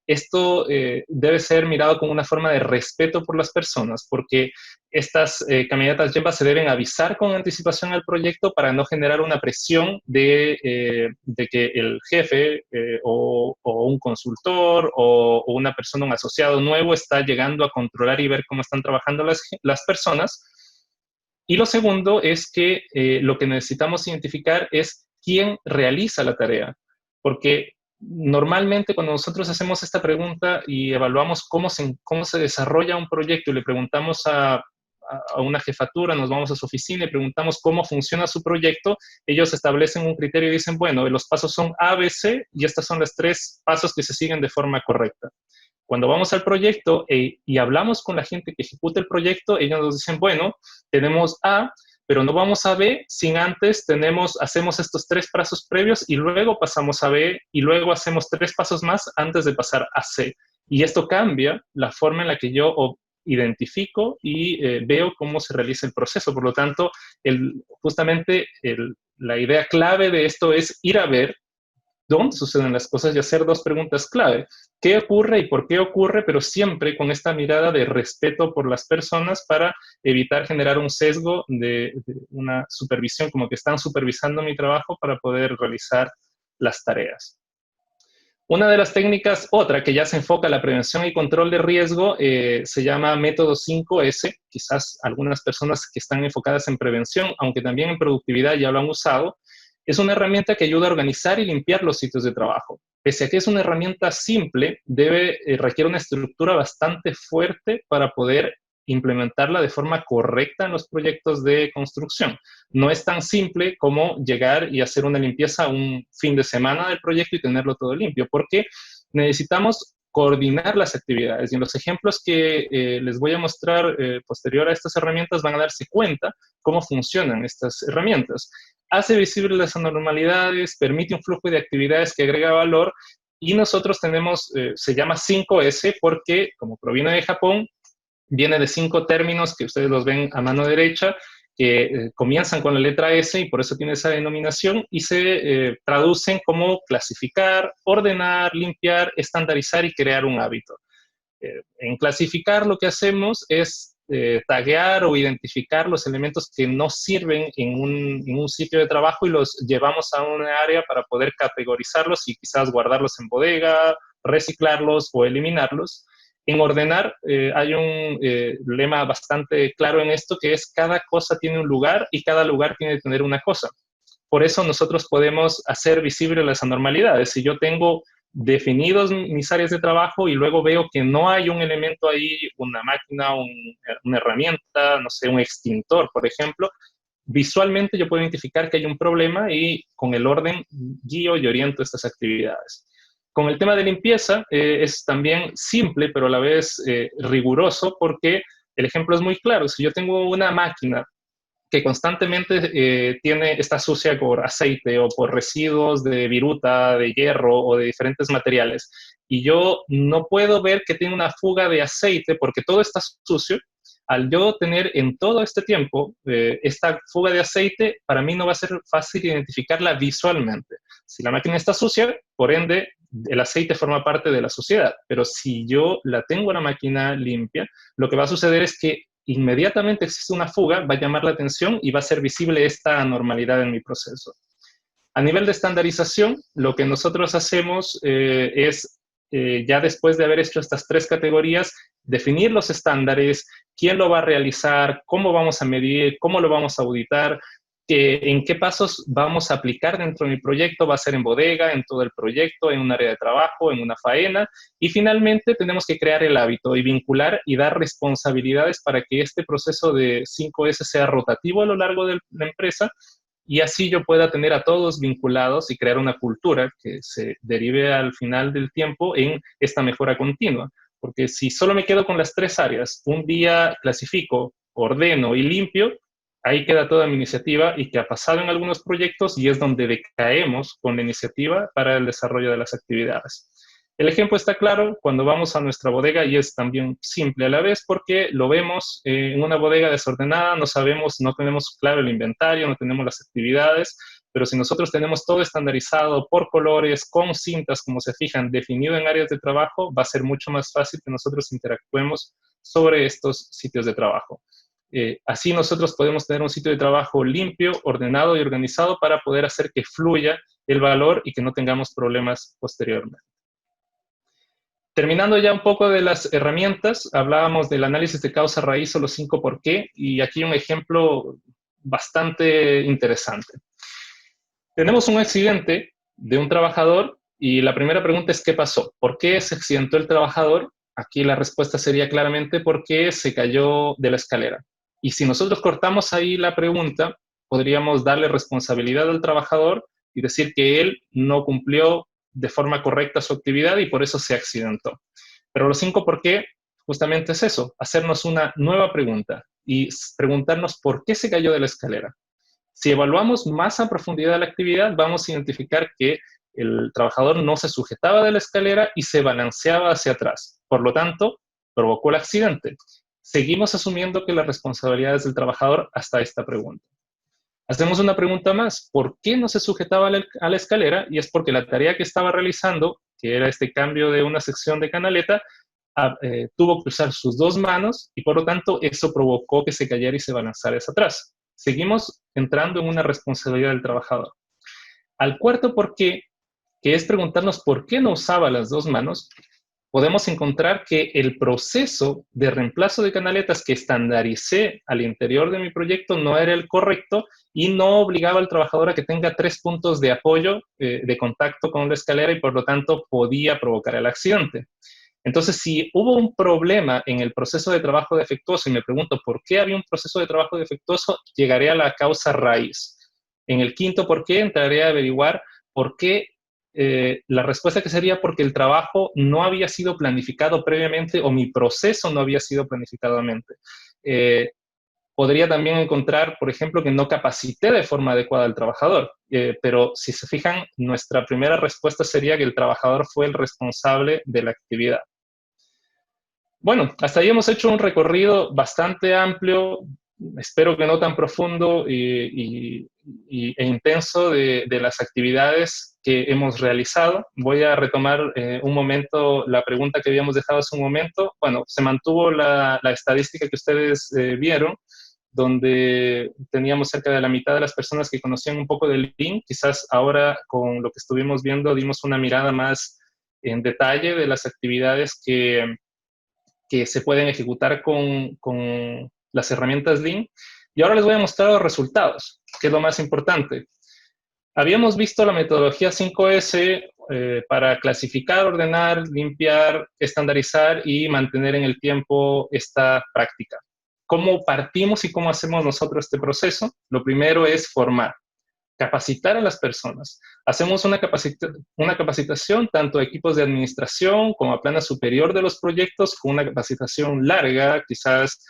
esto debe ser mirado con una forma de respeto por las personas, porque estas caminatas Gemba se deben avisar con anticipación al proyecto para no generar una presión de que el jefe o un consultor o una persona, un asociado nuevo está llegando a controlar y ver cómo están trabajando las personas. Y lo segundo es que lo que necesitamos identificar es quién realiza la tarea, porque normalmente cuando nosotros hacemos esta pregunta y evaluamos cómo se desarrolla un proyecto y le preguntamos a una jefatura, nos vamos a su oficina y preguntamos cómo funciona su proyecto, ellos establecen un criterio y dicen, bueno, los pasos son A, B, C y estos son los 3 pasos que se siguen de forma correcta. Cuando vamos al proyecto y hablamos con la gente que ejecuta el proyecto, ellos nos dicen, bueno, tenemos A, pero no vamos a B sin antes hacemos estos 3 pasos previos y luego pasamos a B y luego hacemos 3 pasos más antes de pasar a C. Y esto cambia la forma en la que yo identifico y veo cómo se realiza el proceso. Por lo tanto, justamente la idea clave de esto es ir a ver dónde suceden las cosas y hacer 2 preguntas clave. ¿Qué ocurre y por qué ocurre? Pero siempre con esta mirada de respeto por las personas para evitar generar un sesgo de una supervisión, como que están supervisando mi trabajo para poder realizar las tareas. Una de las técnicas, otra que ya se enfoca en la prevención y control de riesgo, se llama método 5S. Quizás algunas personas que están enfocadas en prevención, aunque también en productividad ya lo han usado. Es una herramienta que ayuda a organizar y limpiar los sitios de trabajo. Pese a que es una herramienta simple, requiere una estructura bastante fuerte para poder implementarla de forma correcta en los proyectos de construcción. No es tan simple como llegar y hacer una limpieza un fin de semana del proyecto y tenerlo todo limpio, porque necesitamos coordinar las actividades. Y en los ejemplos que les voy a mostrar posterior a estas herramientas van a darse cuenta cómo funcionan estas herramientas. Hace visibles las anormalidades, permite un flujo de actividades que agrega valor y nosotros tenemos, se llama 5S porque, como proviene de Japón, viene de 5 términos que ustedes los ven a mano derecha, que comienzan con la letra S y por eso tiene esa denominación y se traducen como clasificar, ordenar, limpiar, estandarizar y crear un hábito. En clasificar lo que hacemos es taguear o identificar los elementos que no sirven en un sitio de trabajo y los llevamos a una área para poder categorizarlos y quizás guardarlos en bodega, reciclarlos o eliminarlos. En ordenar hay un lema bastante claro en esto que es cada cosa tiene un lugar y cada lugar tiene que tener una cosa. Por eso nosotros podemos hacer visibles las anormalidades. Si yo tengo definidos mis áreas de trabajo y luego veo que no hay un elemento ahí, una máquina, una herramienta, no sé, un extintor, por ejemplo, visualmente yo puedo identificar que hay un problema y con el orden guío y oriento estas actividades. Con el tema de limpieza es también simple, pero a la vez riguroso, porque el ejemplo es muy claro. Si yo tengo una máquina que constantemente está sucia por aceite o por residuos de viruta, de hierro o de diferentes materiales, y yo no puedo ver que tiene una fuga de aceite porque todo está sucio, al yo tener en todo este tiempo esta fuga de aceite, para mí no va a ser fácil identificarla visualmente. Si la máquina está sucia, por ende, el aceite forma parte de la suciedad, pero si yo la tengo la máquina limpia, lo que va a suceder es que inmediatamente existe una fuga, va a llamar la atención y va a ser visible esta anormalidad en mi proceso. A nivel de estandarización, lo que nosotros hacemos es, ya después de haber hecho estas 3 categorías, definir los estándares, quién lo va a realizar, cómo vamos a medir, cómo lo vamos a auditar, en qué pasos vamos a aplicar dentro de mi proyecto, va a ser en bodega, en todo el proyecto, en un área de trabajo, en una faena, y finalmente tenemos que crear el hábito y vincular y dar responsabilidades para que este proceso de 5S sea rotativo a lo largo de la empresa y así yo pueda tener a todos vinculados y crear una cultura que se derive al final del tiempo en esta mejora continua. Porque si solo me quedo con las 3 áreas, un día clasifico, ordeno y limpio, ahí queda toda mi iniciativa y que ha pasado en algunos proyectos y es donde decaemos con la iniciativa para el desarrollo de las actividades. El ejemplo está claro cuando vamos a nuestra bodega y es también simple a la vez porque lo vemos en una bodega desordenada, no sabemos, no tenemos claro el inventario, no tenemos las actividades, pero si nosotros tenemos todo estandarizado por colores, con cintas, como se fijan, definido en áreas de trabajo, va a ser mucho más fácil que nosotros interactuemos sobre estos sitios de trabajo. Así nosotros podemos tener un sitio de trabajo limpio, ordenado y organizado para poder hacer que fluya el valor y que no tengamos problemas posteriormente. Terminando ya un poco de las herramientas, hablábamos del análisis de causa raíz o los 5 por qué, y aquí un ejemplo bastante interesante. Tenemos un accidente de un trabajador y la primera pregunta es ¿qué pasó? ¿Por qué se accidentó el trabajador? Aquí la respuesta sería claramente porque se cayó de la escalera. Y si nosotros cortamos ahí la pregunta, podríamos darle responsabilidad al trabajador y decir que él no cumplió de forma correcta su actividad y por eso se accidentó. Pero los 5 por qué justamente es eso, hacernos una nueva pregunta y preguntarnos por qué se cayó de la escalera. Si evaluamos más a profundidad la actividad, vamos a identificar que el trabajador no se sujetaba de la escalera y se balanceaba hacia atrás. Por lo tanto, provocó el accidente. Seguimos asumiendo que la responsabilidad es del trabajador hasta esta pregunta. Hacemos una pregunta más. ¿Por qué no se sujetaba a la escalera? Y es porque la tarea que estaba realizando, que era este cambio de una sección de canaleta, tuvo que usar sus 2 manos y por lo tanto eso provocó que se cayera y se balanzara hacia atrás. Seguimos entrando en una responsabilidad del trabajador. Al cuarto por qué, que es preguntarnos por qué no usaba las 2 manos, podemos encontrar que el proceso de reemplazo de canaletas que estandaricé al interior de mi proyecto no era el correcto y no obligaba al trabajador a que tenga 3 puntos de apoyo de contacto con la escalera y por lo tanto podía provocar el accidente. Entonces, si hubo un problema en el proceso de trabajo defectuoso y me pregunto por qué había un proceso de trabajo defectuoso, llegaré a la causa raíz. En el quinto por qué entraré a averiguar por qué la respuesta que sería porque el trabajo no había sido planificado previamente o mi proceso no había sido planificadamente. Podría también encontrar, por ejemplo, que no capacité de forma adecuada al trabajador, pero si se fijan, nuestra primera respuesta sería que el trabajador fue el responsable de la actividad. Bueno, hasta ahí hemos hecho un recorrido bastante amplio, espero que no tan profundo e intenso de las actividades que hemos realizado. Voy a retomar un momento la pregunta que habíamos dejado hace un momento. Bueno, se mantuvo la estadística que ustedes vieron, donde teníamos cerca de la mitad de las personas que conocían un poco del Lean. Quizás ahora con lo que estuvimos viendo dimos una mirada más en detalle de las actividades que se pueden ejecutar con las herramientas Lean. Y ahora les voy a mostrar los resultados, que es lo más importante. Habíamos visto la metodología 5S para clasificar, ordenar, limpiar, estandarizar y mantener en el tiempo esta práctica. ¿Cómo partimos y cómo hacemos nosotros este proceso? Lo primero es formar, capacitar a las personas. Hacemos una capacitación tanto a equipos de administración como a plana superior de los proyectos, con una capacitación larga, quizás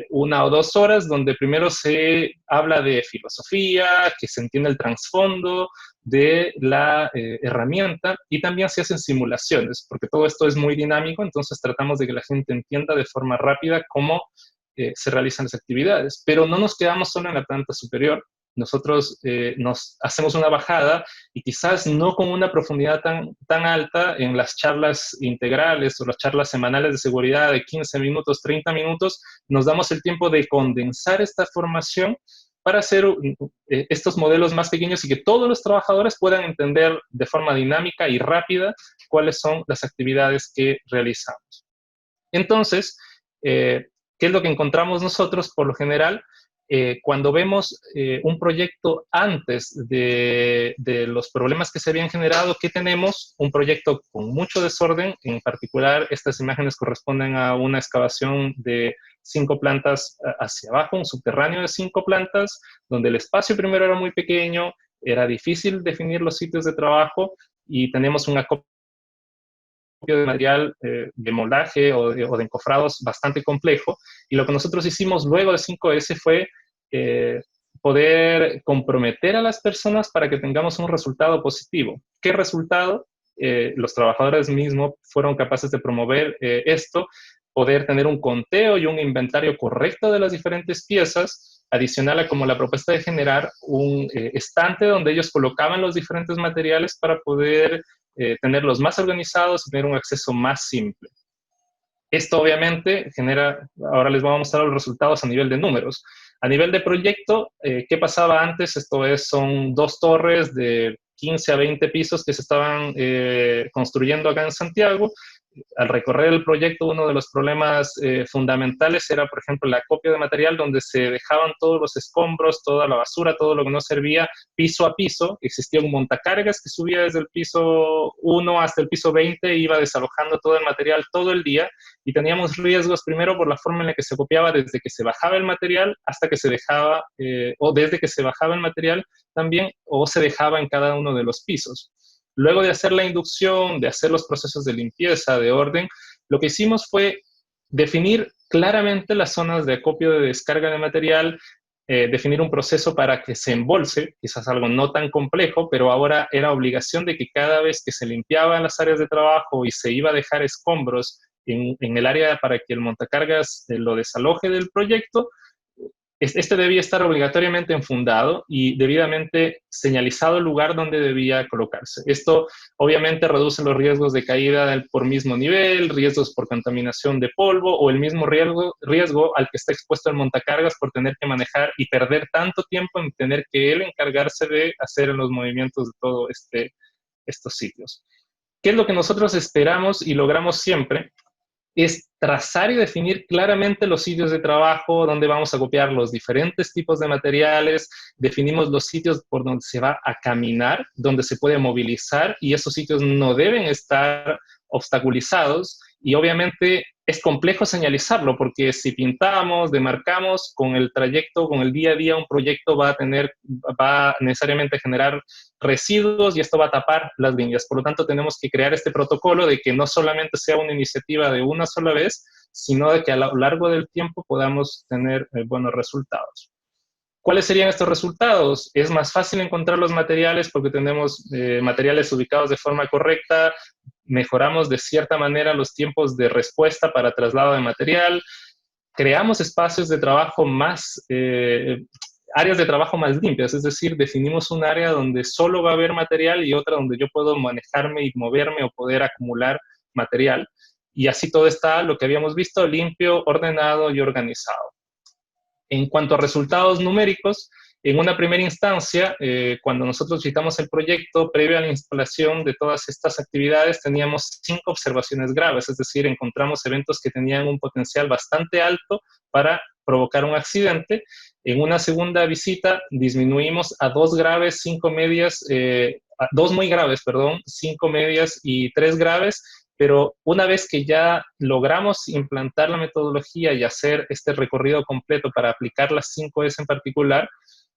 1 o 2 horas, donde primero se habla de filosofía, que se entiende el trasfondo de la herramienta y también se hacen simulaciones, porque todo esto es muy dinámico, entonces tratamos de que la gente entienda de forma rápida cómo se realizan las actividades. Pero no nos quedamos solo en la planta superior. Nosotros nos hacemos una bajada y quizás no con una profundidad tan alta en las charlas integrales o las charlas semanales de seguridad de 15 minutos, 30 minutos, nos damos el tiempo de condensar esta formación para hacer estos modelos más pequeños y que todos los trabajadores puedan entender de forma dinámica y rápida cuáles son las actividades que realizamos. Entonces, ¿qué es lo que encontramos nosotros por lo general? Cuando vemos un proyecto antes de los problemas que se habían generado, ¿qué tenemos? Un proyecto con mucho desorden. En particular, estas imágenes corresponden a una excavación de 5 plantas hacia abajo, un subterráneo de 5 plantas, donde el espacio primero era muy pequeño, era difícil definir los sitios de trabajo y tenemos un acopio de material de moldaje o de encofrados bastante complejo, y lo que nosotros hicimos luego de 5S fue poder comprometer a las personas para que tengamos un resultado positivo. ¿Qué resultado? los trabajadores mismos fueron capaces de promover esto, poder tener un conteo y un inventario correcto de las diferentes piezas, adicional a como la propuesta de generar un estante donde ellos colocaban los diferentes materiales para poder tenerlos más organizados y tener un acceso más simple. Esto obviamente genera, ahora les voy a mostrar los resultados a nivel de números. A nivel de proyecto, ¿qué pasaba antes? Esto es, son 2 torres de 15 a 20 pisos que se estaban construyendo acá en Santiago. Al recorrer el proyecto, uno de los problemas fundamentales era, por ejemplo, el acopio de material, donde se dejaban todos los escombros, toda la basura, todo lo que no servía, piso a piso. Existía un montacargas que subía desde el piso 1 hasta el piso 20 e iba desalojando todo el material todo el día, y teníamos riesgos primero por la forma en la que se copiaba desde que se bajaba el material hasta que se dejaba, o desde que se bajaba el material también, o se dejaba en cada uno de los pisos. Luego de hacer la inducción, de hacer los procesos de limpieza, de orden, lo que hicimos fue definir claramente las zonas de acopio de descarga de material, definir un proceso para que se embolse, quizás algo no tan complejo, pero ahora era obligación de que cada vez que se limpiaban las áreas de trabajo y se iba a dejar escombros en el área para que el montacargas lo desaloje del proyecto, este debía estar obligatoriamente enfundado y debidamente señalizado el lugar donde debía colocarse. Esto obviamente reduce los riesgos de caída por mismo nivel, riesgos por contaminación de polvo o el mismo riesgo al que está expuesto el montacargas por tener que manejar y perder tanto tiempo en tener que él encargarse de hacer los movimientos de todos estos sitios. ¿Qué es lo que nosotros esperamos y logramos siempre? Es trazar y definir claramente los sitios de trabajo donde vamos a copiar los diferentes tipos de materiales, definimos los sitios por donde se va a caminar, donde se puede movilizar, y esos sitios no deben estar obstaculizados, y obviamente es complejo señalizarlo, porque si pintamos, demarcamos con el trayecto, con el día a día, un proyecto va a necesariamente generar residuos y esto va a tapar las líneas. Por lo tanto, tenemos que crear este protocolo de que no solamente sea una iniciativa de una sola vez, sino de que a lo largo del tiempo podamos tener buenos resultados. ¿Cuáles serían estos resultados? Es más fácil encontrar los materiales porque tenemos materiales ubicados de forma correcta, mejoramos de cierta manera los tiempos de respuesta para traslado de material, creamos espacios de trabajo áreas de trabajo más limpias, es decir, definimos un área donde solo va a haber material y otra donde yo puedo manejarme y moverme o poder acumular material. Y así todo está, lo que habíamos visto, limpio, ordenado y organizado. En cuanto a resultados numéricos, en una primera instancia, cuando nosotros visitamos el proyecto, previo a la instalación de todas estas actividades, teníamos 5 observaciones graves, es decir, encontramos eventos que tenían un potencial bastante alto para provocar un accidente. En una segunda visita disminuimos a 2 graves, 5 medias, 2 muy graves, perdón, 5 medias y 3 graves, pero una vez que ya logramos implantar la metodología y hacer este recorrido completo para aplicar las 5S en particular,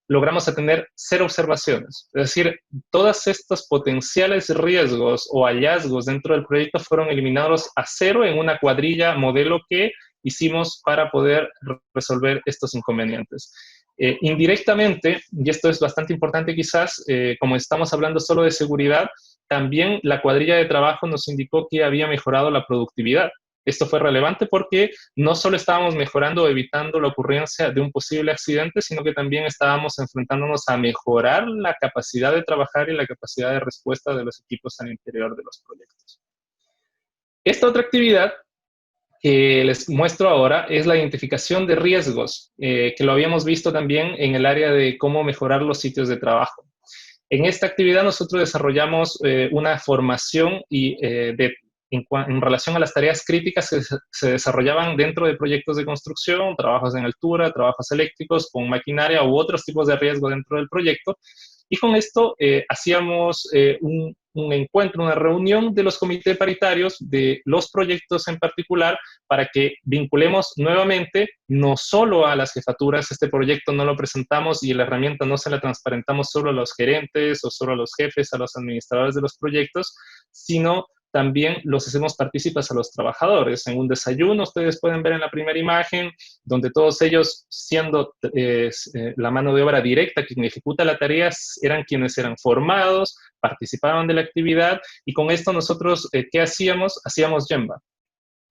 logramos tener 0 observaciones. Es decir, todos estos potenciales riesgos o hallazgos dentro del proyecto fueron eliminados a 0 en una cuadrilla modelo que hicimos para poder resolver estos inconvenientes. Indirectamente, y esto es bastante importante quizás, como estamos hablando solo de seguridad, también la cuadrilla de trabajo nos indicó que había mejorado la productividad. Esto fue relevante porque no solo estábamos mejorando o evitando la ocurrencia de un posible accidente, sino que también estábamos enfrentándonos a mejorar la capacidad de trabajar y la capacidad de respuesta de los equipos al interior de los proyectos. Esta otra actividad que les muestro ahora es la identificación de riesgos, que lo habíamos visto también en el área de cómo mejorar los sitios de trabajo. En esta actividad nosotros desarrollamos una formación en relación a las tareas críticas que se desarrollaban dentro de proyectos de construcción, trabajos en altura, trabajos eléctricos con maquinaria u otros tipos de riesgo dentro del proyecto. Y con esto hacíamos un encuentro, una reunión de los comités paritarios de los proyectos en particular para que vinculemos nuevamente no solo a las jefaturas. Este proyecto no lo presentamos y la herramienta no se la transparentamos solo a los gerentes o solo a los jefes, a los administradores de los proyectos, sino también los hacemos partícipes a los trabajadores. En un desayuno, ustedes pueden ver en la primera imagen, donde todos ellos, siendo la mano de obra directa quien ejecuta la tarea, eran quienes eran formados, participaban de la actividad, y con esto nosotros, ¿qué hacíamos? Hacíamos Gemba.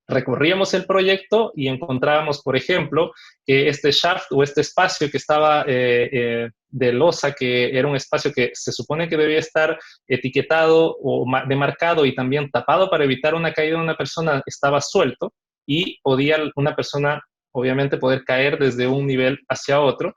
Recorríamos el proyecto y encontrábamos, por ejemplo, que este shaft o este espacio que estaba de losa, que era un espacio que se supone que debía estar etiquetado o demarcado y también tapado para evitar una caída de una persona, estaba suelto y podía una persona, obviamente, poder caer desde un nivel hacia otro.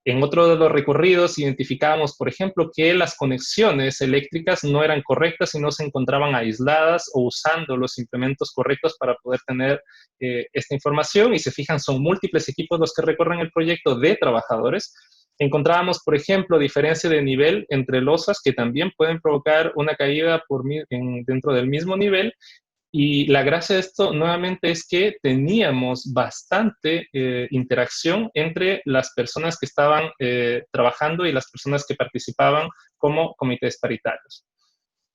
En otro de los recorridos identificábamos, por ejemplo, que las conexiones eléctricas no eran correctas y no se encontraban aisladas o usando los implementos correctos para poder tener esta información. Y se fijan, son múltiples equipos los que recorren el proyecto de trabajadores. Encontrábamos, por ejemplo, diferencia de nivel entre losas que también pueden provocar una caída dentro del mismo nivel. Y la gracia de esto, nuevamente, es que teníamos bastante interacción entre las personas que estaban trabajando y las personas que participaban como comités paritarios.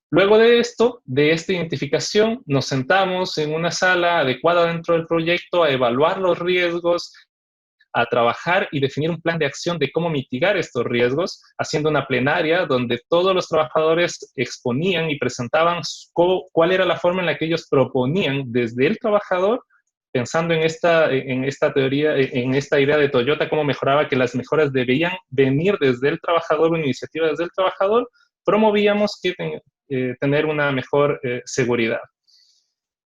Luego de esto, de esta identificación, nos sentamos en una sala adecuada dentro del proyecto a evaluar los riesgos, a trabajar y definir un plan de acción de cómo mitigar estos riesgos, haciendo una plenaria donde todos los trabajadores exponían y presentaban cuál era la forma en la que ellos proponían desde el trabajador, pensando en esta teoría, en esta idea de Toyota, cómo mejoraba, que las mejoras debían venir desde el trabajador, una iniciativa desde el trabajador. Promovíamos que tener una mejor seguridad.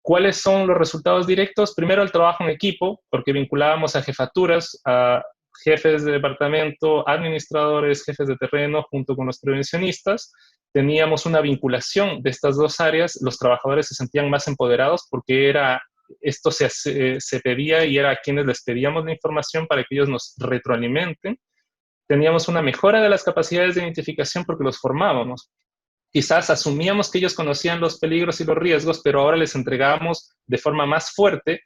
¿Cuáles son los resultados directos? Primero, el trabajo en equipo, porque vinculábamos a jefaturas, a jefes de departamento, administradores, jefes de terreno, junto con los prevencionistas. Teníamos una vinculación de estas dos áreas. Los trabajadores se sentían más empoderados porque esto se pedía y era a quienes les pedíamos la información para que ellos nos retroalimenten. Teníamos una mejora de las capacidades de identificación porque los formábamos. Quizás asumíamos que ellos conocían los peligros y los riesgos, pero ahora les entregábamos de forma más fuerte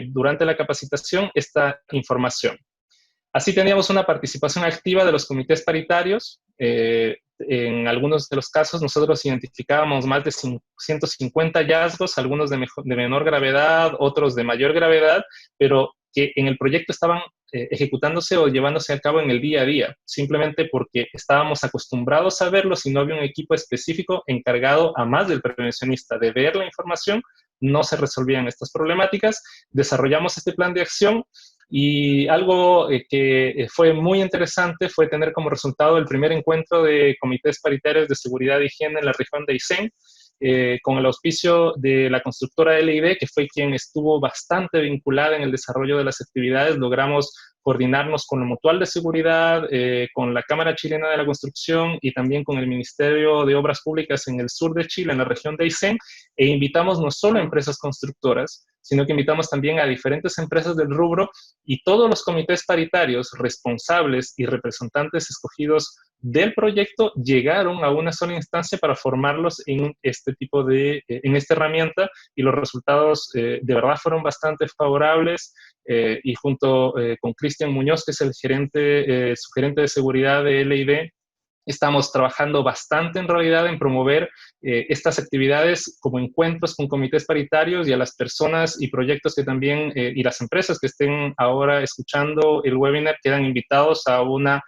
durante la capacitación esta información. Así teníamos una participación activa de los comités paritarios. En algunos de los casos nosotros identificábamos más de 150 hallazgos, algunos de menor gravedad, otros de mayor gravedad, pero que en el proyecto estaban ejecutándose o llevándose a cabo en el día a día, simplemente porque estábamos acostumbrados a verlos y no había un equipo específico encargado, a más del prevencionista, de ver la información. No se resolvían estas problemáticas. Desarrollamos este plan de acción y algo que fue muy interesante fue tener como resultado el primer encuentro de comités paritarios de seguridad y higiene en la región de Aysén, con el auspicio de la constructora LID, que fue quien estuvo bastante vinculada en el desarrollo de las actividades. Logramos coordinarnos con la Mutual de Seguridad, con la Cámara Chilena de la Construcción y también con el Ministerio de Obras Públicas en el sur de Chile, en la región de Aysén, e invitamos no solo a empresas constructoras, sino que invitamos también a diferentes empresas del rubro, y todos los comités paritarios responsables y representantes escogidos del proyecto llegaron a una sola instancia para formarlos en en esta herramienta, y los resultados de verdad fueron bastante favorables. Y junto con Cristian Muñoz, que es el su gerente de seguridad de LID, estamos trabajando bastante en realidad en promover estas actividades como encuentros con comités paritarios, y a las personas y proyectos que también, y las empresas que estén ahora escuchando el webinar, quedan invitados a una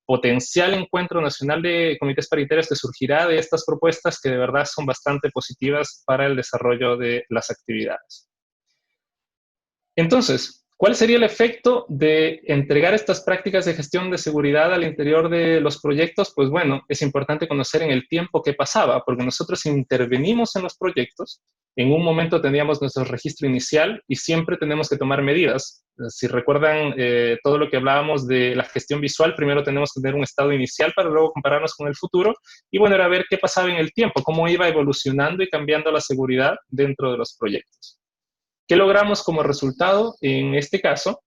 potencial encuentro nacional de comités paritarios que surgirá de estas propuestas, que de verdad son bastante positivas para el desarrollo de las actividades. Entonces, ¿cuál sería el efecto de entregar estas prácticas de gestión de seguridad al interior de los proyectos? Pues bueno, es importante conocer en el tiempo qué pasaba, porque nosotros intervenimos en los proyectos. En un momento teníamos nuestro registro inicial y siempre tenemos que tomar medidas. Si recuerdan todo lo que hablábamos de la gestión visual, primero tenemos que tener un estado inicial para luego compararnos con el futuro. Y bueno, era ver qué pasaba en el tiempo, cómo iba evolucionando y cambiando la seguridad dentro de los proyectos. ¿Qué logramos como resultado en este caso?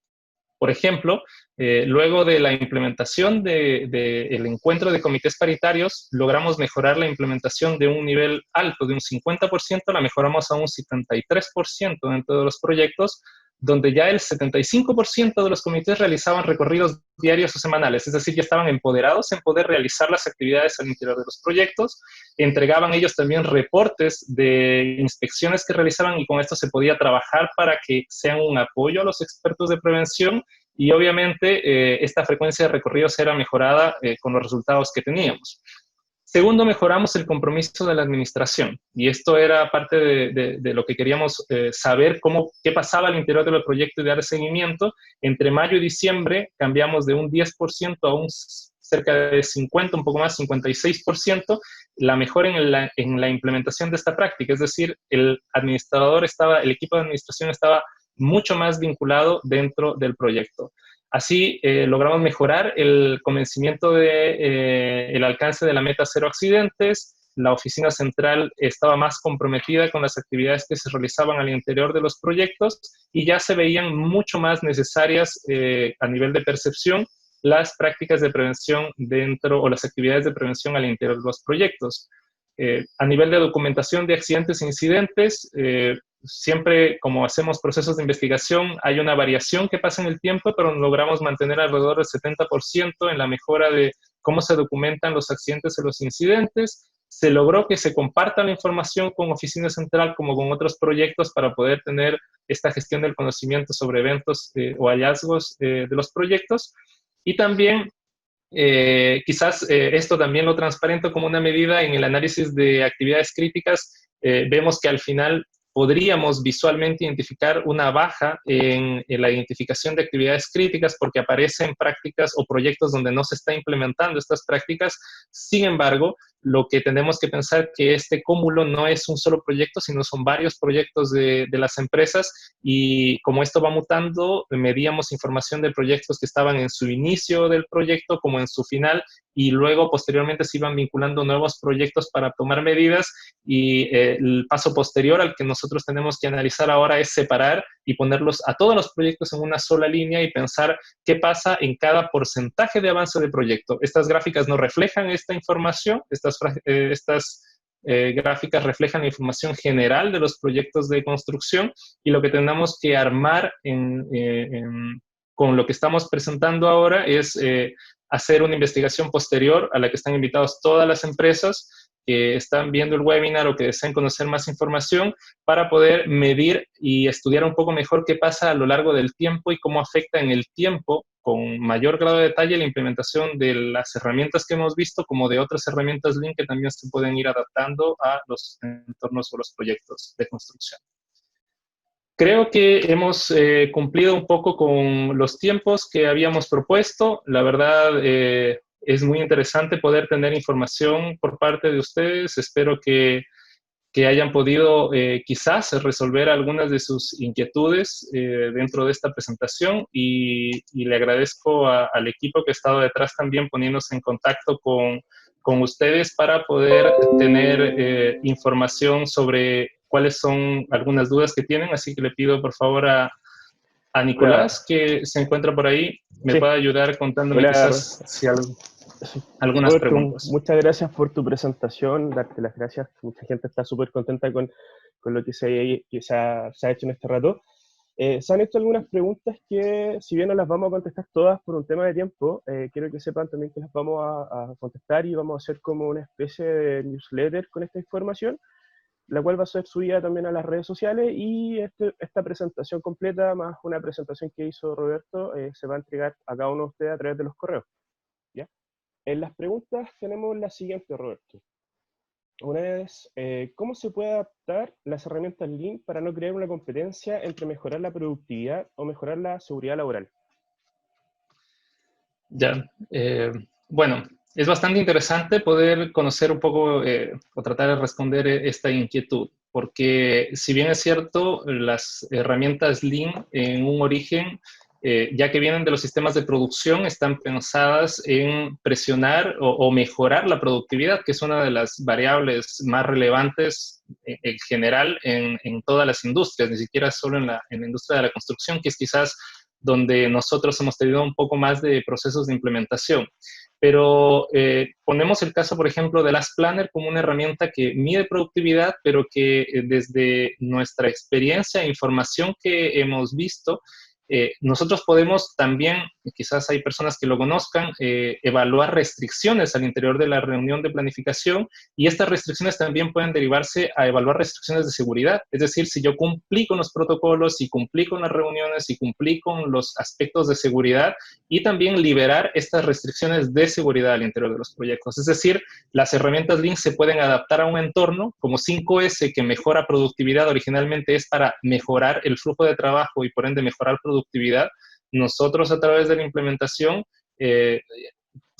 Por ejemplo, luego de la implementación del encuentro de comités paritarios, logramos mejorar la implementación de un nivel alto, de un 50%, la mejoramos a un 73% dentro de los proyectos, donde ya el 75% de los comités realizaban recorridos diarios o semanales, es decir, ya estaban empoderados en poder realizar las actividades al interior de los proyectos, entregaban ellos también reportes de inspecciones que realizaban y con esto se podía trabajar para que sean un apoyo a los expertos de prevención y obviamente esta frecuencia de recorridos era mejorada con los resultados que teníamos. Segundo, mejoramos el compromiso de la administración y esto era parte de lo que queríamos saber, qué pasaba al interior del proyecto y dar seguimiento. Entre mayo y diciembre cambiamos de un 10% a un cerca de 50, un poco más, 56%, la mejora en la implementación de esta práctica, es decir, el equipo de administración estaba mucho más vinculado dentro del proyecto. Así logramos mejorar el convencimiento del alcance de la meta cero accidentes. La oficina central estaba más comprometida con las actividades que se realizaban al interior de los proyectos y ya se veían mucho más necesarias a nivel de percepción las prácticas de prevención o las actividades de prevención al interior de los proyectos. A nivel de documentación de accidentes e incidentes, siempre como hacemos procesos de investigación, hay una variación que pasa en el tiempo, pero logramos mantener alrededor del 70% en la mejora de cómo se documentan los accidentes y los incidentes. Se logró que se comparta la información con Oficina Central como con otros proyectos para poder tener esta gestión del conocimiento sobre eventos o hallazgos de los proyectos. Y también quizás esto también lo transparento como una medida en el análisis de actividades críticas. Vemos que al final podríamos visualmente identificar una baja en la identificación de actividades críticas porque aparecen prácticas o proyectos donde no se está implementando estas prácticas. Sin embargo, lo que tenemos que pensar que este cúmulo no es un solo proyecto, sino son varios proyectos de las empresas y como esto va mutando, medíamos información de proyectos que estaban en su inicio del proyecto como en su final y luego posteriormente se iban vinculando nuevos proyectos para tomar medidas y el paso posterior al que nosotros tenemos que analizar ahora es separar y ponerlos a todos los proyectos en una sola línea y pensar qué pasa en cada porcentaje de avance de proyecto. Estas gráficas no reflejan esta información, estas gráficas reflejan la información general de los proyectos de construcción y lo que tenemos que armar con lo que estamos presentando ahora es hacer una investigación posterior a la que están invitados todas las empresas que están viendo el webinar o que desean conocer más información para poder medir y estudiar un poco mejor qué pasa a lo largo del tiempo y cómo afecta en el tiempo con mayor grado de detalle la implementación de las herramientas que hemos visto como de otras herramientas Lean que también se pueden ir adaptando a los entornos o los proyectos de construcción. Creo que hemos cumplido un poco con los tiempos que habíamos propuesto. La verdad, es muy interesante poder tener información por parte de ustedes. Espero que hayan podido quizás resolver algunas de sus inquietudes dentro de esta presentación y le agradezco al equipo que ha estado detrás también poniéndose en contacto con ustedes para poder tener información sobre cuáles son algunas dudas que tienen. Así que le pido por favor a Nicolás, que se encuentra por ahí, me pueda ayudar contándome quizás si algunas Roberto, preguntas. muchas gracias por tu presentación, darte las gracias. Mucha gente está súper contenta con lo que se ha hecho en este rato. Se han hecho algunas preguntas que, si bien no las vamos a contestar todas por un tema de tiempo, quiero que sepan también que las vamos a contestar y vamos a hacer como una especie de newsletter con esta información, la cual va a ser subida también a las redes sociales y esta presentación completa, más una presentación que hizo Roberto, se va a entregar a cada uno de ustedes a través de los correos. ¿Ya? En las preguntas tenemos la siguiente, Roberto. Una es, ¿cómo se puede adaptar las herramientas Lean para no crear una competencia entre mejorar la productividad o mejorar la seguridad laboral? Ya, bueno, es bastante interesante poder conocer un poco o tratar de responder esta inquietud, porque si bien es cierto, las herramientas Lean en un origen, ya que vienen de los sistemas de producción, están pensadas en presionar o mejorar la productividad, que es una de las variables más relevantes en general en todas las industrias, ni siquiera solo en la industria de la construcción, que es quizás donde nosotros hemos tenido un poco más de procesos de implementación. pero ponemos el caso, por ejemplo, de Last Planner como una herramienta que mide productividad, pero que desde nuestra experiencia e información que hemos visto, nosotros podemos también, quizás hay personas que lo conozcan, evaluar restricciones al interior de la reunión de planificación, y estas restricciones también pueden derivarse a evaluar restricciones de seguridad. Es decir, si yo cumplí con los protocolos, si cumplí con las reuniones, si cumplí con los aspectos de seguridad, y también liberar estas restricciones de seguridad al interior de los proyectos. Es decir, las herramientas Lean se pueden adaptar a un entorno como 5S, que mejora productividad, originalmente es para mejorar el flujo de trabajo y por ende mejorar productividad. Nosotros, a través de la implementación,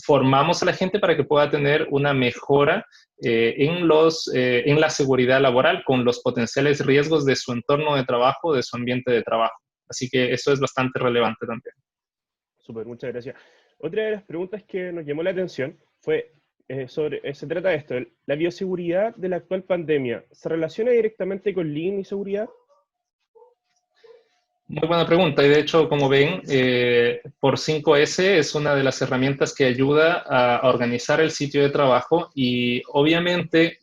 formamos a la gente para que pueda tener una mejora en la seguridad laboral con los potenciales riesgos de su entorno de trabajo, de su ambiente de trabajo. Así que eso es bastante relevante también. Súper, muchas gracias. Otra de las preguntas que nos llamó la atención fue se trata de esto: ¿la bioseguridad de la actual pandemia se relaciona directamente con Lean y seguridad? Muy buena pregunta, y de hecho, como ven, por 5S es una de las herramientas que ayuda a organizar el sitio de trabajo, y obviamente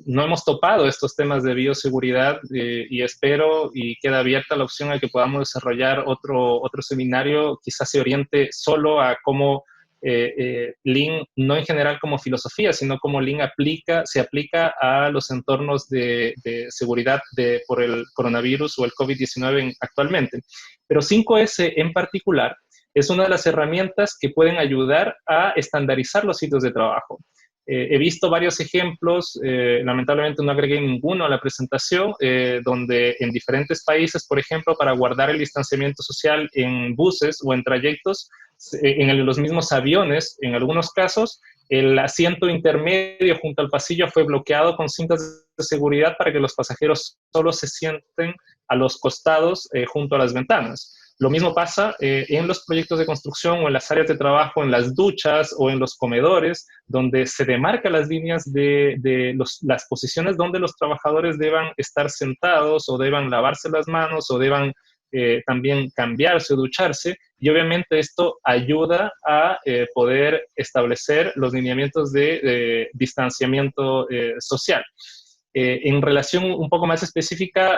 no hemos topado estos temas de bioseguridad, y espero y queda abierta la opción a que podamos desarrollar otro seminario, quizás se oriente solo a cómo Lean, no en general como filosofía, sino cómo Lean se aplica a los entornos de seguridad por el coronavirus o el COVID-19 actualmente. Pero 5S en particular es una de las herramientas que pueden ayudar a estandarizar los sitios de trabajo. He visto varios ejemplos, lamentablemente no agregué ninguno a la presentación, donde en diferentes países, por ejemplo, para guardar el distanciamiento social en buses o en trayectos, en los mismos aviones, en algunos casos, el asiento intermedio junto al pasillo fue bloqueado con cintas de seguridad para que los pasajeros solo se sienten a los costados junto a las ventanas. Lo mismo pasa en los proyectos de construcción o en las áreas de trabajo, en las duchas o en los comedores, donde se demarcan las líneas de las posiciones donde los trabajadores deban estar sentados o deban lavarse las manos o deban también cambiarse o ducharse, y obviamente esto ayuda a poder establecer los lineamientos de distanciamiento social. En relación un poco más específica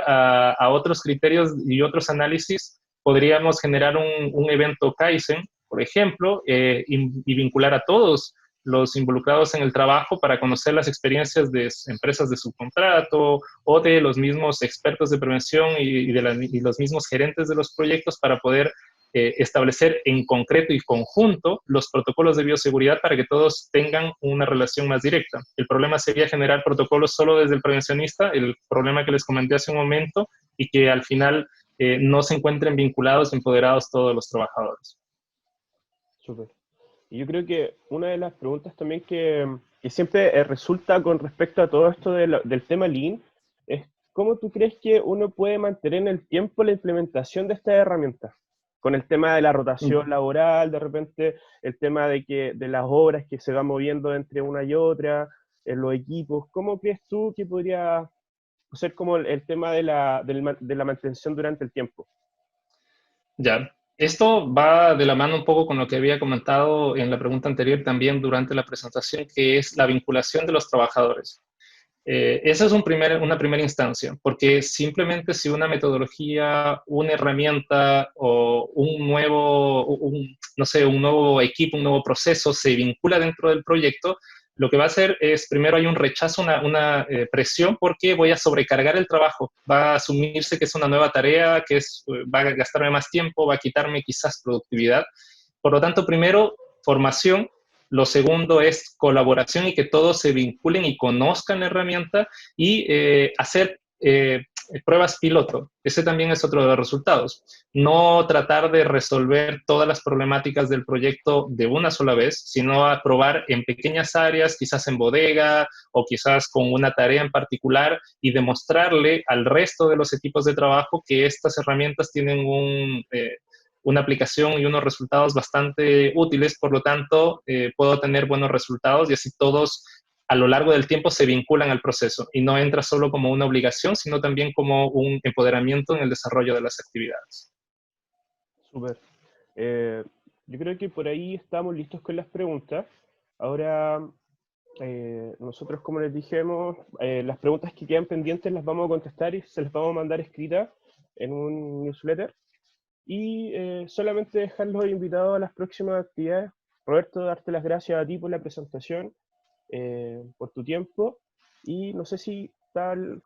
a otros criterios y otros análisis, podríamos generar un evento Kaizen, por ejemplo, y vincular a todos los involucrados en el trabajo para conocer las experiencias de empresas de subcontrato o de los mismos expertos de prevención y los mismos gerentes de los proyectos, para poder establecer en concreto y conjunto los protocolos de bioseguridad para que todos tengan una relación más directa. El problema sería generar protocolos solo desde el prevencionista, el problema que les comenté hace un momento, y que al final no se encuentren vinculados, empoderados todos los trabajadores. Súper. Y yo creo que una de las preguntas también que siempre resulta con respecto a todo esto del tema Lean es: ¿cómo tú crees que uno puede mantener en el tiempo la implementación de estas herramientas? Con el tema de la rotación laboral, de repente, el tema de las horas que se van moviendo entre una y otra, en los equipos. ¿Cómo crees tú que podría ser como el tema de la mantención durante el tiempo? Ya, esto va de la mano un poco con lo que había comentado en la pregunta anterior también durante la presentación, que es la vinculación de los trabajadores. Esa es una primera instancia, porque simplemente si una metodología, una herramienta o no sé, un nuevo equipo, un nuevo proceso se vincula dentro del proyecto, lo que va a hacer es, primero hay un rechazo, una presión, porque voy a sobrecargar el trabajo. Va a asumirse que es una nueva tarea, va a gastarme más tiempo, va a quitarme quizás productividad. Por lo tanto, primero, formación. Lo segundo es colaboración y que todos se vinculen y conozcan la herramienta, y hacer pruebas piloto. Ese también es otro de los resultados. No tratar de resolver todas las problemáticas del proyecto de una sola vez, sino a probar en pequeñas áreas, quizás en bodega o quizás con una tarea en particular, y demostrarle al resto de los equipos de trabajo que estas herramientas tienen una aplicación y unos resultados bastante útiles. Por lo tanto, puedo tener buenos resultados, y así todos a lo largo del tiempo se vinculan al proceso y no entra solo como una obligación, sino también como un empoderamiento en el desarrollo de las actividades. Súper. yo creo que por ahí estamos listos con las preguntas. Ahora, nosotros, como les dijimos, las preguntas que quedan pendientes las vamos a contestar y se las vamos a mandar escritas en un newsletter. Y solamente dejarlos invitados a las próximas actividades. Roberto, darte las gracias a ti por la presentación, por tu tiempo. Y no sé si tal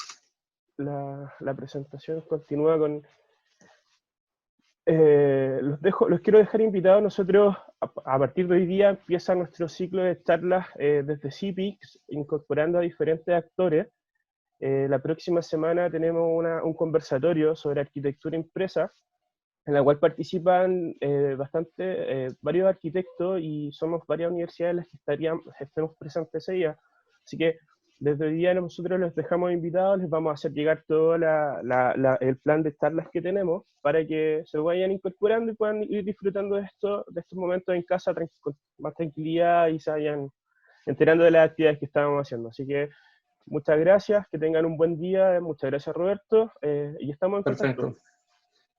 la presentación continúa con... los quiero dejar invitados. Nosotros, a partir de hoy día, empieza nuestro ciclo de charlas desde CPIX, incorporando a diferentes actores. La próxima semana tenemos un conversatorio sobre arquitectura impresa, en la cual participan varios arquitectos y somos varias universidades las que estemos presentes ese día. Así que desde hoy día nosotros les dejamos invitados, les vamos a hacer llegar todo el plan de charlas que tenemos para que se vayan incorporando y puedan ir disfrutando de estos momentos en casa con más tranquilidad y se vayan enterando de las actividades que estamos haciendo. Así que muchas gracias, que tengan un buen día, muchas gracias Roberto, y estamos en contacto. Perfecto.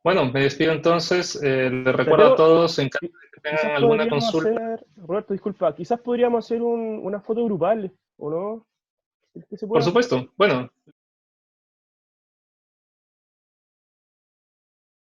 Bueno, me despido entonces. Les recuerdo Santiago, a todos, en caso de que quizás tengan alguna podríamos consulta. hacer, Roberto, disculpa, quizás podríamos hacer una foto grupal, ¿o no? ¿Es que se Por pueda? supuesto. Bueno,